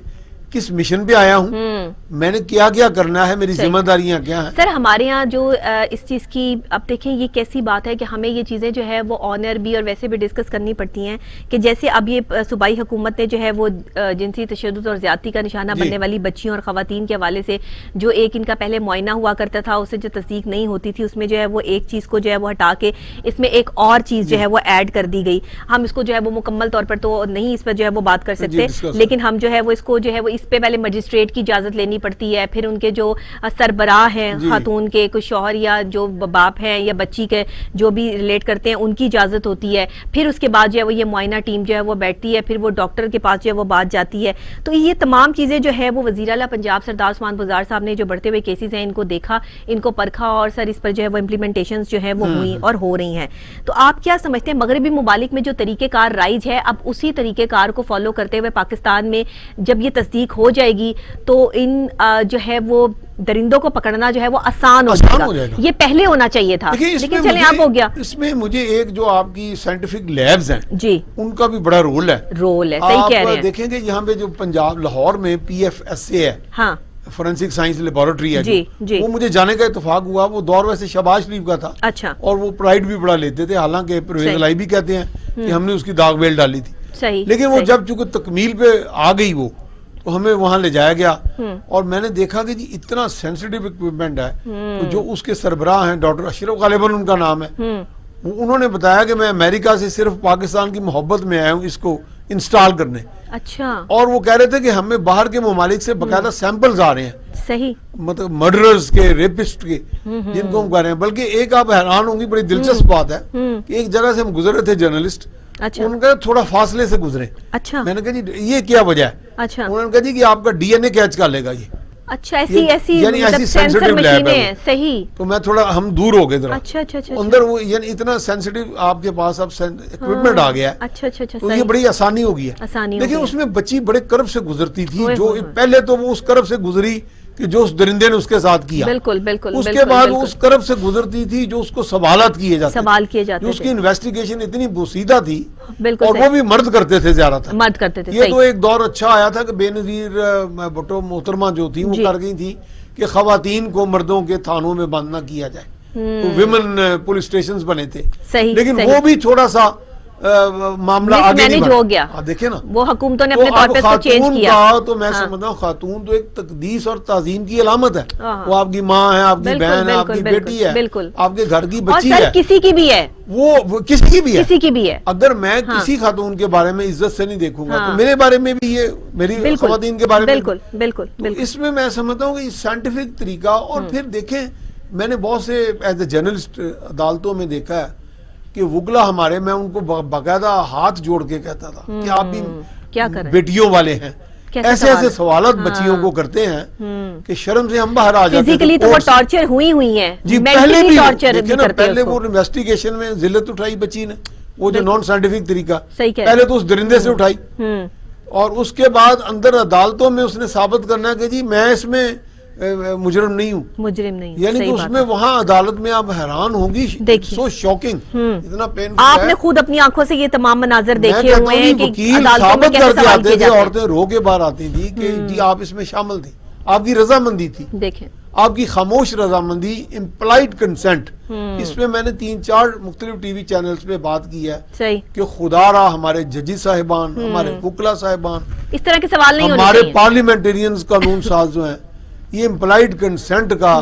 किस मिशन पे आया हूँ, मैंने क्या क्या करना है, मेरी जिम्मेदारियां क्या हैं। सर हमारे यहाँ जो इस चीज की, अब देखें ये कैसी बात है कि हमें ये चीजें जो है वो ऑनर भी और वैसे भी डिस्कस करनी पड़ती हैं कि जैसे अब ये सूबाई हुकूमत ने जो है वो जिनसी तशद्दुद और ज्यादती का निशाना बनने वाली बच्चियों और खवातीन के हवाले से जो एक इनका पहले मुआयना हुआ करता था, उससे जो तस्दीक नहीं होती थी, उसमें जो है वो एक चीज को जो है वो हटा के इसमें एक और चीज जो है वो ऐड कर दी गई। हम इसको जो है वो मुकम्मल तौर पर तो नहीं इस पर जो है वो बात कर सकते, लेकिन हम जो है वो इसको जो है वो इस पे पहले मजिस्ट्रेट की इजाजत लेनी पड़ती है, फिर उनके जो सरबराह हैं खातून के, कुछ शौहर या जो बाप हैं या बच्ची के जो भी रिलेट करते हैं, उनकी इजाजत होती है। फिर उसके बाद जो है वो ये मुआयना टीम जो है वो बैठती है, फिर वो डॉक्टर के पास जो है वो बात जाती है। तो ये तमाम चीजें जो है वो वज़ीर आला पंजाब सरदार उस्मान बुज़दार साहब ने जो बढ़ते हुए केसेस हैं इनको देखा, इनको परखा और सर इस पर जो है वो इम्प्लीमेंटेशन जो है वो हुई और हो रही हैं। तो आप क्या समझते हैं मगरबी मुमालिक में जो तरीकेकार राइज है, अब उसी तरीकेकार को फॉलो करते हुए पाकिस्तान में जब ये तस्दीक हो जाएगी तो इन जो है वो दरिंदों को पकड़ना जो है वो आसान हो जाएगा। ये पहले होना चाहिए था, लेकिन चले अब हो गया। इसमें मुझे एक जो आपकी साइंटिफिक लैब्स हैं जी, उनका भी बड़ा रोल है। सही कह रहे हैं। देखेंगे यहाँ पे जो पंजाब लाहौर में PFSA है, हाँ, फोरेंसिक साइंस लेबोरेटरी है, जी, वो मुझे जाने का इत्तेफाक हुआ। वो दौर वैसे शहबाज शरीफ का था, अच्छा, और वो प्राइड भी बड़ा लेते थे, हालांकि परवेज इलाही भी कहते हैं कि हमने उसकी दाग बेल डाली थी, सही, लेकिन वो जब चूंकि तकमील पे आ गई वो, तो हमें वहां ले जाया गया और मैंने देखा कि जी इतना सेंसिटिव इक्विपमेंट है। तो जो उसके सरबराह हैं डॉक्टर अशरफ गालिबन उनका नाम है, उन्होंने बताया कि मैं अमेरिका से सिर्फ पाकिस्तान की मोहब्बत में आया हूँ इसको इंस्टॉल करने। अच्छा। और वो कह रहे थे कि हमें बाहर के ममालिक से बकायदा सैंपल्स आ रहे हैं, सही, मतलब मर्डरर्स के, रेपिस्ट के, जिनको हम कह रहे हैं। बल्कि एक आप हैरान होंगी, बड़ी दिलचस्प बात है कि एक जगह से हम गुजर रहे थे जर्नलिस्ट, अच्छा। उन्होंने कहा थोड़ा फासले से गुजरे। अच्छा। मैंने कहा जी ये क्या वजह है? अच्छा। उन्होंने कहा जी कि आपका डीएनए कैच कर लेगा ये। अच्छा, ऐसी यानी मतलब ऐसी सेंसर sensitive lab मशीनें है हैं, सही। तो मैं थोड़ा हम दूर हो गए जरा। अच्छा अच्छा अच्छा। अंदर वो यानी इतना सेंसिटिव आपके पास अब इक्विपमेंट आ गया है। अच्छा अच्छा अच्छा, तो ये बड़ी आसानी हो गई है। आसानी हो लेकिन गई है। उसमें बच्ची बड़े कर्ब से गुजरती थी, ओए जो होए होए। पहले तो वो उस कर्ब से गुजरी कि जो उस दरिंदे ने उसके साथ किया, बिल्कुल बिल्कुल। उसके बिल्कुल, बाद बिल्कुल। उस कर्ब से गुजरती थी जो उसको सवालात किए जाते सवाल किए जाते जो उसकी थे। इन्वेस्टिगेशन इतनी बोसीदा थी, बिल्कुल और सही। वो भी मर्द करते थे ज्यादातर। मर्द करते थे, ये सही। तो एक दौर अच्छा आया था कि बेनजीर भुट्टो मोहतरमा जो थी वो जी। कर गई थी कि खवातीन को मर्दों के थानों में बंद न किया जाए, तो विमेन पुलिस स्टेशंस बने थे। सही, लेकिन सही। वो भी थोड़ा सा मामला आगे नहीं मैनेज बढ़ा। हो गया। देखे ना, वो हुकूमतों ने तो अपने तौर अब पे इसको चेंज खातून किया। का तो मैं हाँ। समझता हूँ खातून तो एक तकदीस और ताजीम की अलामत है। हाँ। वो आपकी माँ है, आपकी बिल्कुल, बहन है, बिल्कुल, आपकी बिल्कुल, बेटी है, बिल्कुल। आपके घर की और बच्ची सर है, किसी की भी है, वो किसी की भी है। किसी की भी है। अगर मैं हाँ। किसी खातून के बारे में इज्जत से नहीं देखूंगा हाँ। तो मेरे बारे में भी ये मेरी बिल्कुल खवातीन के बारे में बिल्कुल बिल्कुल तो बिल्कुल। इसमें मैं समझता हूँ कि साइंटिफिक तरीका। और फिर देखें, मैंने बहुत से एज ए जर्नलिस्ट अदालतों में देखा है कि वुगला हमारे, मैं उनको बाकायदा हाथ जोड़ के कहता था कि आप भी क्या कर रहे हैं? बेटियों वाले हैं, कैसे ऐसे सवाल ऐसे है? सवालात हाँ। बच्चियों को करते हैं कि शर्म से हम बाहर आ जाते हैं। फिजिकली तो वो टॉर्चर हुई है, जी, पहले मेंटली भी टॉर्चर देखिए भी ना, करते हैं पहले उसको। वो इन्वेस्टिगेशन में जिल्लत उठाई बच्ची ने, वो जो बिल्कुल। नॉन साइंटिफिक तरीका, सही कह रहे पहले तो उस दरिंदे से उठाई, हम्म। और उसके बाद अंदर अदालतों में उसने साबित करना है कि जी मैं इसमें मुजरिम नहीं हूँ। मुजरिम नहीं, यानी सही कि बात उसमें है। वहां अदालत में आप हैरान होंगी, देखिए। सो शॉकिंग, इतना पेनफुल आपने खुद अपनी आंखों से ये तमाम मनाजर देखे हुए हैं कि वकील अदालतों में साबित कैसे करके सवाल आते किए थे, जाते हैं। औरतें रो के बाहर आती थी कि जी आप इसमें शामिल थी, आपकी रजामंदी थी, देखें। आपकी खामोश रजामंदी, इम्प्लाइड कंसेंट। इसमें मैंने 3-4 मुख्तलिफ टीवी चैनल्स पे बात की है सही। कि खुदारा हमारे जजी साहिबान, हमारे वुकला साहिबान, इस तरह के सवाल नहीं होने हमारे चाहिए। पार्लियामेंटेरियंस कानून साज जो हैं, ये इम्प्लाइड कंसेंट का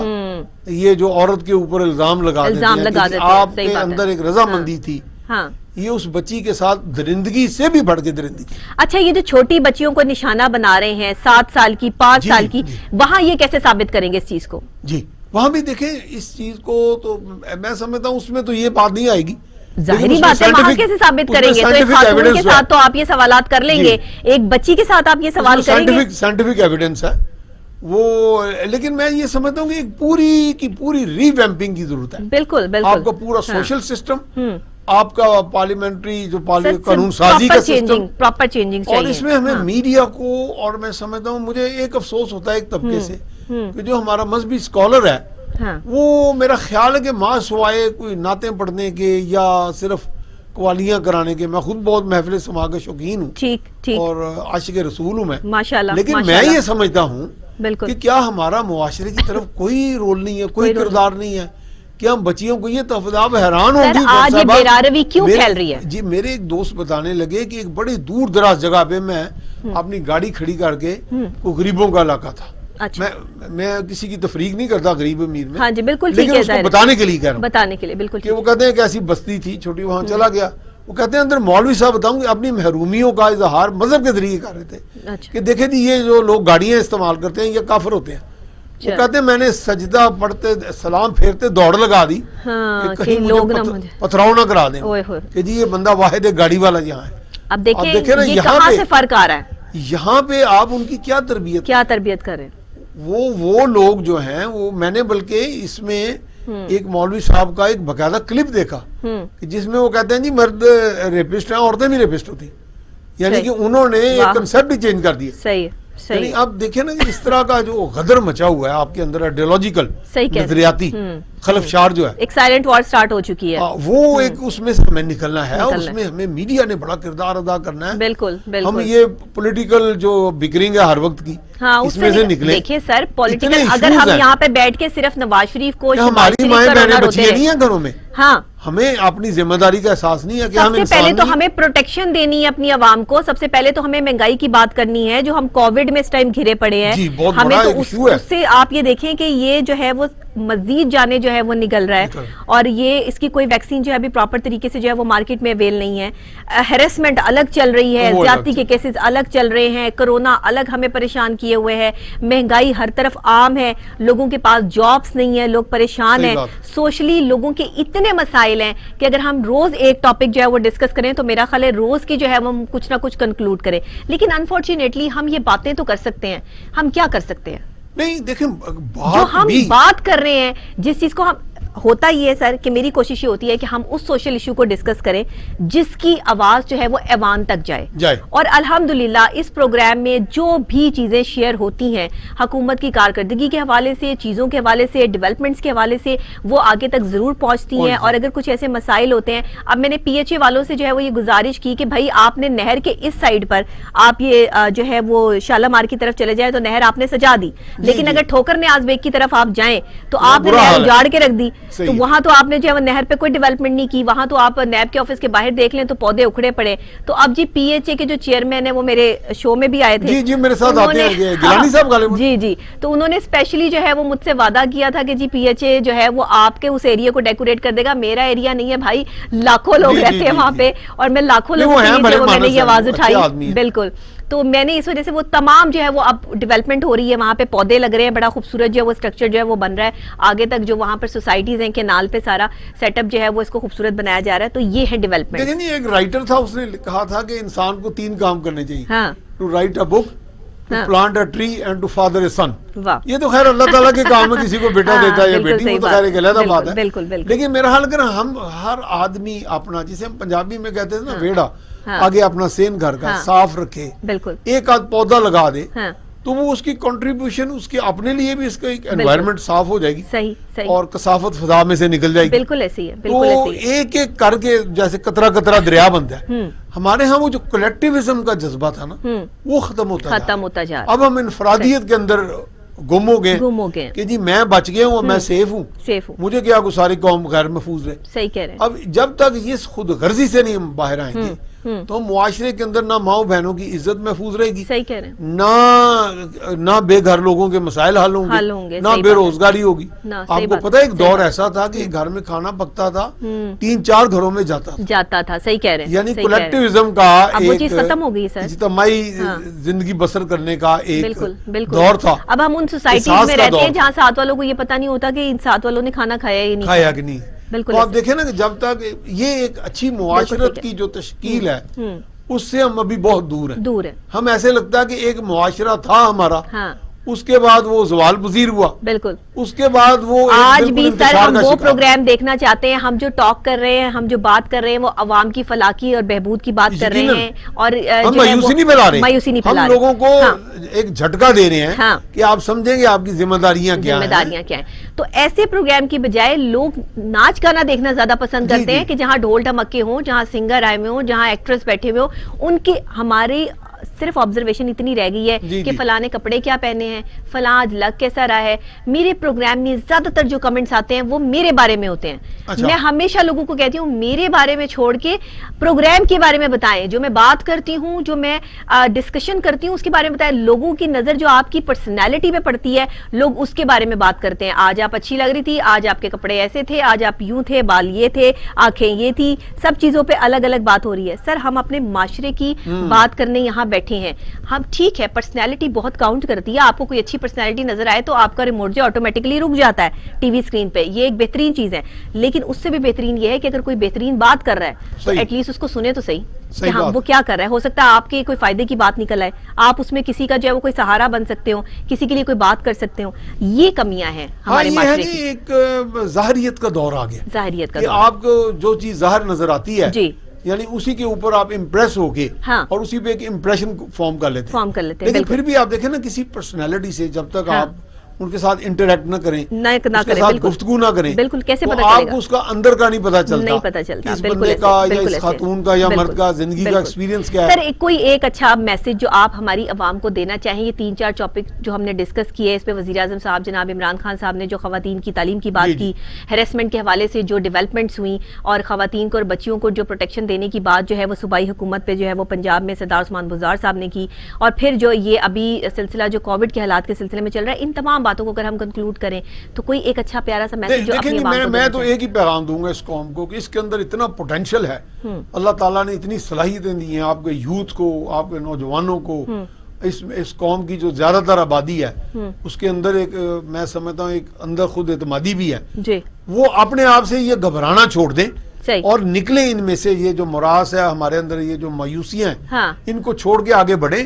ये जो औरत के ऊपर इल्जाम लगा देते इल्जाम हैं लगा कि देते हैं, आपके सही बात है। अंदर एक रजामंदी थी, हाँ। ये उस बच्ची के साथ दरिंदगी से भी बढ़ के दरिंदगी। अच्छा, ये जो छोटी बच्चियों को निशाना बना रहे हैं, 7 साल की, 5 जी, साल की, जी। वहां ये कैसे साबित करेंगे इस चीज को? जी, वहां भी देखें इस चीज को, तो मैं समझता हूँ उसमें तो ये बात नहीं आएगी। जाहिरी बात है, वहां कैसे साबित करेंगे? तो एक खातून के साथ तो आप ये सवालात कर लेंगे, एक बच्ची के साथ आप ये सवाल करेंगे? साइंटिफिक एविडेंस है वो, लेकिन मैं ये समझता हूँ कि एक पूरी की पूरी रीवैम्पिंग की जरूरत है। बिल्कुल बिल्कुल। आपका पूरा सोशल सिस्टम, आपका पार्लियामेंटरी जो सर, कानून साजी का सिस्टम, प्रॉपर चेंजिंग चाहिए। और इसमें हमें मीडिया को, और मैं समझता हूँ मुझे एक अफसोस होता है एक तबके से कि जो हमारा मजहबी स्कॉलर है, हाँ। वो मेरा ख्याल है कि माँ सुवाए कोई नातें पढ़ने के या सिर्फ कवालियां कराने के, मैं खुद बहुत महफिल समा का शौकीन हूँ, ठीक ठीक, और आशिक रसूल हूँ मैं, माशाल्लाह, लेकिन मैं माशाल्लाह। ये समझता हूँ बिल्कुल। कि क्या हमारा मुआशरे की तरफ कोई रोल नहीं है, कोई किरदार नहीं है कि हम बच्चियों को ये तफदाब हैरान होंगी। आज ये बेरारवी क्यों फैल रही है? जी, मेरे एक दोस्त बताने लगे कि एक बड़ी दूर दराज जगह पे मैं अपनी गाड़ी खड़ी करके, वो गरीबों का इलाका था। अच्छा। मैं किसी की तफरीक नहीं करता गरीब अमीर में, हाँ जी, बिल्कुल ठीक लेकिन है, उसको जाहिर है। बताने के लिए कह रहा हूँ बताने के लिए बिल्कुल कि वो कहते हैं कि ऐसी बस्ती थी छोटी, वहां चला गया, वो कहते हैं अंदर मौलवी साहब बताऊंगे अपनी महरूमियों का इजहार मजहब के जरिए कर रहे थे अच्छा। कि देखे जी ये जो लोग गाड़ियां इस्तेमाल करते हैं ये काफिर होते हैं। वो कहते हैं मैंने सजदा पढ़ते सलाम फेरते दौड़ लगा दी हाँ, कि कहीं कि मुझे लोग ना मुझे पथराव ना करा दें ओए होए। कि जी ये बंदा वाहिद है गाड़ी वाला यहाँ है। अब देखें देखें ना, ये यहाँ कहाँ पे- से फर्क आ रहा है, यहाँ पे आप उनकी क्या तरबियत, क्या तरबियत करें? वो लोग जो हैं, वो मैंने बल्कि इसमें एक मौलवी साहब का एक बकायदा क्लिप देखा कि जिसमें वो कहते हैं जी मर्द रेपिस्ट हैं, औरतें भी रेपिस्ट होती, यानी सही। कि उन्होंने एक वाह। कंसेप्ट ही चेंज कर दिया। सही है, यानी सही। आप देखें ना कि इस तरह का जो गदर मचा हुआ है आपके अंदर, आइडियोलॉजिकल, सही कह रहे हैं। नजरियाती खलफशार जो है, एक साइलेंट वॉर स्टार्ट हो चुकी है। वो एक उसमें से हमें निकलना है, और निकलना उसमें हमें मीडिया ने बड़ा किरदार अदा करना है। बिल्कुल हम बिल्कुल। ये पॉलिटिकल जो बिकरिंग है हर वक्त की, हाँ, इसमें से निकले। देखिए सर, पॉलिटिकल इतने अगर issues हम हैं। यहाँ पे बैठ के सिर्फ नवाज शरीफ को, शहबाज हमारी शरीफ माएं का बहनें रोना रोते बच्चियां रहे। नहीं है घरों में, हाँ, हमें अपनी जिम्मेदारी का एहसास नहीं है कि हम सबसे पहले इंसान तो नहीं- हमें प्रोटेक्शन देनी है अपनी आवाम को। सबसे पहले तो हमें महंगाई की बात करनी है, जो हम कोविड में इस टाइम घिरे पड़े हैं। जी, बहुत हमें बड़ा तो एक issue है। उससे आप ये देखें कि ये जो है वो मजीद जाने जो है वो निकल रहा है, और ये इसकी कोई वैक्सीन जो है अभी प्रॉपर तरीके से जो है वो मार्केट में अवेल नहीं है। हेरेसमेंट अलग चल रही है, ज्यादती के केसेस अलग चल रहे हैं, कोरोना अलग हमें परेशान किए हुए है, महंगाई हर तरफ आम है, लोगों के पास जॉब्स नहीं है, लोग परेशान हैं, सोशली लोगों के इतने मसाइल हैं कि अगर हम रोज एक टॉपिक जो है वो डिस्कस करें तो मेरा ख्याल है रोज की जो है हम कुछ ना कुछ कंक्लूड करें। लेकिन अनफॉर्चुनेटली हम ये बातें तो कर सकते हैं, हम क्या कर सकते हैं? नहीं देखें, जो हम बात कर रहे हैं, जिस चीज को हम, होता ही है सर कि मेरी कोशिश ये होती है कि हम उस सोशल इशू को डिस्कस करें जिसकी आवाज जो है वो ऐवान तक जाए। और अल्हम्दुलिल्लाह इस प्रोग्राम में जो भी चीजें शेयर होती हैं हुकूमत की कारकर्दगी के हवाले से, चीजों के हवाले से, डेवलपमेंट्स के हवाले से, वो आगे तक जरूर पहुंचती हैं। और अगर कुछ ऐसे मसाइल होते हैं, अब मैंने PHA वालों से जो है वो ये गुजारिश की कि भाई आपने नहर के इस साइड पर आप ये जो है वो शालामार की तरफ चले जाए तो नहर आपने सजा दी, लेकिन अगर ठोकर ने आजबेग की तरफ आप जाएं तो आपने नहर उजाड़ के रख दी, तो वहां तो आपने जो है नहर पे कोई डेवलपमेंट नहीं की, वहां तो आप नैब के ऑफिस के बाहर देख लें तो पौधे उखड़े पड़े। तो अब जी PHA के जो चेयरमैन है वो मेरे शो में भी आए थे, जी मेरे साथ आते हैं गिलानी साहब, जी, तो उन्होंने स्पेशली जो है वो मुझसे वादा किया था कि जी PHA जो है वो आपके उस एरिया को डेकोरेट कर देगा। मेरा एरिया नहीं है भाई, लाखों लोग रहते हैं वहां पे, और मैं लाखों लोगों के लिए मैंने ये आवाज उठाई, बिल्कुल। तो मैंने इस वजह से वो तमाम जो है वो अब डेवलपमेंट हो रही है, वहां पे पौधे लग रहे हैं, बड़ा खूबसूरत जो है वो स्ट्रक्चर जो है वो बन रहा है, आगे तक जो वहां पर सोसाइटीज हैं केनाल पे सारा सेटअप जो है वो इसको खूबसूरत बनाया जा रहा है। तो ये है डेवलपमेंट। देखिए एक राइटर था, उसने कहा था कि इंसान को 3 काम करने चाहिए, to write a book, to plant a tree and to father a son. ये तो खैर अल्लाह ताला के काम में किसी को बेटा देता है या बेटी, वो तो खैर एक अलग बात है, लेकिन मेरा हाल कर हम हर आदमी अपना, जिसे हम पंजाबी में कहते हैं ना वेड़ा, आगे अपना सेन घर का साफ रखे, बिल्कुल एक आध पौधा लगा दे, तो वो उसकी कंट्रीब्यूशन उसके अपने लिए भी इसका एक एनवायरनमेंट साफ हो जाएगी, सही और कसाफत फिजा में से निकल जाएगी। बिल्कुल ऐसी है, बिल्कुल तो एक एक करके जैसे कतरा कतरा दरिया बनता है, हमारे यहाँ वो जो कलेक्टिविज्म का जज्बा था ना वो खत्म होता जा रहा है। अब हम इनफरादियत के अंदर गुम हो गए कि जी मैं बच गया हूँ, मैं सेफ हूँ, मुझे क्या सारी कौम गैर महफूज रहे। सही कह रहे हैं। अब जब तक ये खुद गर्जी से नहीं हम बाहर आएंगे तो मुआशरे के अंदर ना माओ बहनों की इज्जत महफूज रहेगी, सही कह रहे हैं, ना बेघर लोगों के मसाइल हल होंगे, ना बेरोजगारी होगी। आपको पता है एक दौर ऐसा था कि घर में खाना पकता था 3-4 घरों में जाता था। सही कह रहे हैं। यानी कलेक्टिविज्म का एक चीज खत्म हो गई सर, इज्तिमाई जिंदगी बसर करने का एक दौर था। अब हम उन सोसाइटीज में रहते हैं जहाँ साथ वालों को ये पता नहीं होता कि इन साथ वालों ने खाना खाया कि नहीं। तो आप देखें ना कि जब तक ये एक अच्छी मुआशरत की जो तश्कील है उससे हम अभी बहुत दूर है। हम ऐसे लगता है कि एक मुआशरा था हमारा, उसके बाद वो ज़वाल पज़ीर हुआ, बिल्कुल उसके बाद वो आज भी सर हम वो प्रोग्राम देखना चाहते हैं, हम जो टॉक कर रहे हैं, हम जो बात कर रहे हैं वो अवाम की फलाह की और बहबूद की बात कर रहे हैं, और हम मायूसी नहीं फैला रहे, हम लोगों को एक झटका दे रहे हैं कि आप समझेंगे आपकी जिम्मेदारियां क्या हैं। तो ऐसे प्रोग्राम की बजाय लोग नाच गाना देखना ज्यादा पसंद करते हैं कि जहाँ ढोल ढमक्के हों, जहाँ सिंगर आए हुए हों, जहाँ एक्ट्रेस बैठे हुए हों, उनके हमारी सिर्फ ऑब्जर्वेशन इतनी रह गई है कि फलाने कपड़े क्या पहने हैं, फला आज लग कैसा रहा है। मेरे प्रोग्राम में ज्यादातर जो कमेंट्स आते हैं वो मेरे बारे में होते हैं। अच्छा। मैं हमेशा लोगों को कहती हूँ मेरे बारे में छोड़ के प्रोग्राम के बारे में बताएं, जो मैं बात करती हूँ, जो मैं डिस्कशन करती हूँ उसके बारे में बताएं। लोगों की नजर जो आपकी पर्सनैलिटी पे पड़ती है, लोग उसके बारे में बात करते हैं। आज आप अच्छी लग रही थी, आज आपके कपड़े ऐसे थे, आज आप यूं थे, बाल ये थे, आंखें ये थी, सब चीजों पे अलग अलग बात हो रही है। सर हम अपने माशरे की बात करने यहाँ बैठे हैं, हम ठीक है पर्सनैलिटी बहुत काउंट करती है। आपको कोई अच्छी पर्सनैलिटी नजर आए तो आपका रिमोट जो ऑटोमेटिकली रुक जाता है टीवी स्क्रीन पे, ये एक बेहतरीन चीज है। लेकिन उससे भी बेहतरीन ये है कि अगर कोई बेहतरीन बात कर रहा है तो एटलीस्ट उसको सुने तो सही कि हाँ वो क्या कर रहा है। हो सकता है आपके कोई फायदे की बात निकल आए, आप उसमें किसी का जो है वो कोई सहारा बन सकते हो, किसी के लिए कोई बात कर सकते हो। ये कमियां हैं हमारे माशरे की। एक ज़ाहिरियत का दौर आ गया, ज़ाहिरियत का। आपको जो चीज ज़ाहिर नजर आती है जी, यानी उसी के ऊपर आप इम्प्रेस होके और उसी पे एक इम्प्रेशन फॉर्म कर लेते हैं। लेकिन फिर भी आप देखें ना किसी पर्सनालिटी से जब तक आप उनके साथ इंटरेक्ट न करें, उसके साथ गुफ्तगू ना करें, बिल्कुल कैसे पता चलेगा? आपको उसका अंदर का नहीं पता चलता, इस बंदे का या इस खातून का या मर्द का जिंदगी का एक्सपीरियंस क्या है। सर कोई एक अच्छा मैसेज जो आप हमारी आवाम को देना चाहें, ये 3-4 टॉपिक जो हमने डिस्कस किए, इस पे वज़ीर आज़म साहब जनाब इमरान खान साहब ने जो खवातीन की तालीम की बात की, हैरेसमेंट के हवाले से जो डेवलपमेंट्स हुई और खवातीन को और बच्चियों को जो प्रोटेक्शन देने की बात जो है वो सूबाई हुकूमत पे जो है वो पंजाब में सरदार उस्मान बुज़दार साहब ने की, और फिर जो ये अभी सिलसिला जो कोविड के हालात के सिलसिले में चल रहा है, इन तमाम बातों को अगर हम कंक्लूड करें तो कोई एक अच्छा प्यारा सा मैसेज जो अपनी आवाम को मैं तो एक ही पैगाम दूंगा इस कौम को कि इसके अंदर इतना पोटेंशियल है, अल्लाह ताला ने इतनी सलाहियतें दी हैं आपके यूथ को, आपके नौजवानों को। इस कौम की जो ज्यादातर आबादी है उसके अंदर एक मैं समझता हूँ एक अंदर खुद एतमादी भी है जी। वो अपने आप से ये घबराना छोड़ दें और निकले इनमें से, ये जो मुरास है हमारे अंदर, ये जो मायूसियां हैं, हाँ। इनको छोड़ के आगे बढ़े,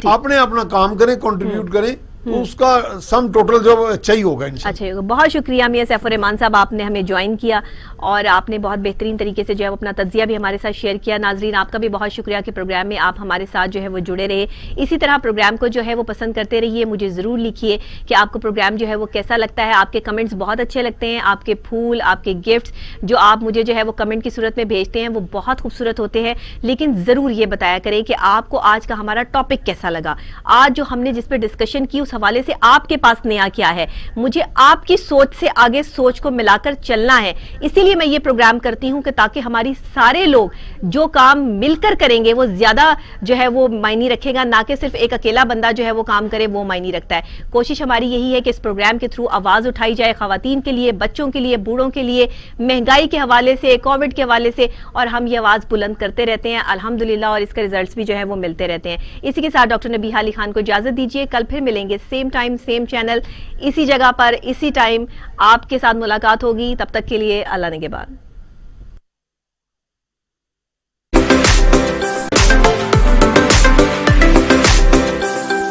आपने अपना काम करें, कंट्रीब्यूट करें, तो उसका सम टोटल जो अच्छा ही होगा। अच्छा होगा। बहुत शुक्रिया मियां सैफुर रहमान साहब, आपने हमें ज्वाइन किया और आपने बहुत बेहतरीन तरीके से जो है अपना तज्जिया भी हमारे साथ शेयर किया। नाजरीन आपका भी बहुत शुक्रिया कि प्रोग्राम में आप हमारे साथ जो है वो जुड़े रहे। इसी तरह प्रोग्राम को जो है वो पसंद करते रहिए। मुझे ज़रूर लिखिए कि आपको प्रोग्राम जो है वो कैसा लगता है। आपके कमेंट्स बहुत अच्छे लगते हैं, आपके फूल, आपके गिफ्ट्स जो आप मुझे जो है वो कमेंट की सूरत में भेजते हैं वो बहुत खूबसूरत होते हैं। लेकिन ज़रूर ये बताया करें कि आपको आज का हमारा टॉपिक कैसा लगा। आज जो हमने जिस पर डिस्कशन की उस हवाले से आपके पास नया क्या है। मुझे आपकी सोच से आगे सोच को मिलाकर चलना है, इसीलिए मैं ये प्रोग्राम करती हूं कि ताकि हमारी सारे लोग जो काम मिलकर करेंगे वो ज्यादा जो है वो मायने रखेगा, ना कि सिर्फ एक अकेला बंदा जो है वो काम करे वो मायने रखता है। कोशिश हमारी यही है कि इस प्रोग्राम के थ्रू आवाज उठाई जाए खवातीन के लिए, बच्चों के लिए, बूढ़ों के लिए, महंगाई के हवाले से, कोविड के हवाले से, और हम ये आवाज बुलंद करते रहते हैं अल्हम्दुलिल्लाह, और इसके रिजल्ट्स भी जो है वो मिलते रहते हैं। इसी के साथ डॉक्टर नबीहा अली खान को इजाजत दीजिए। कल फिर मिलेंगे सेम टाइम सेम चैनल, इसी जगह पर इसी टाइम आपके साथ मुलाकात होगी। तब तक के लिए अल्लाह निगहबान।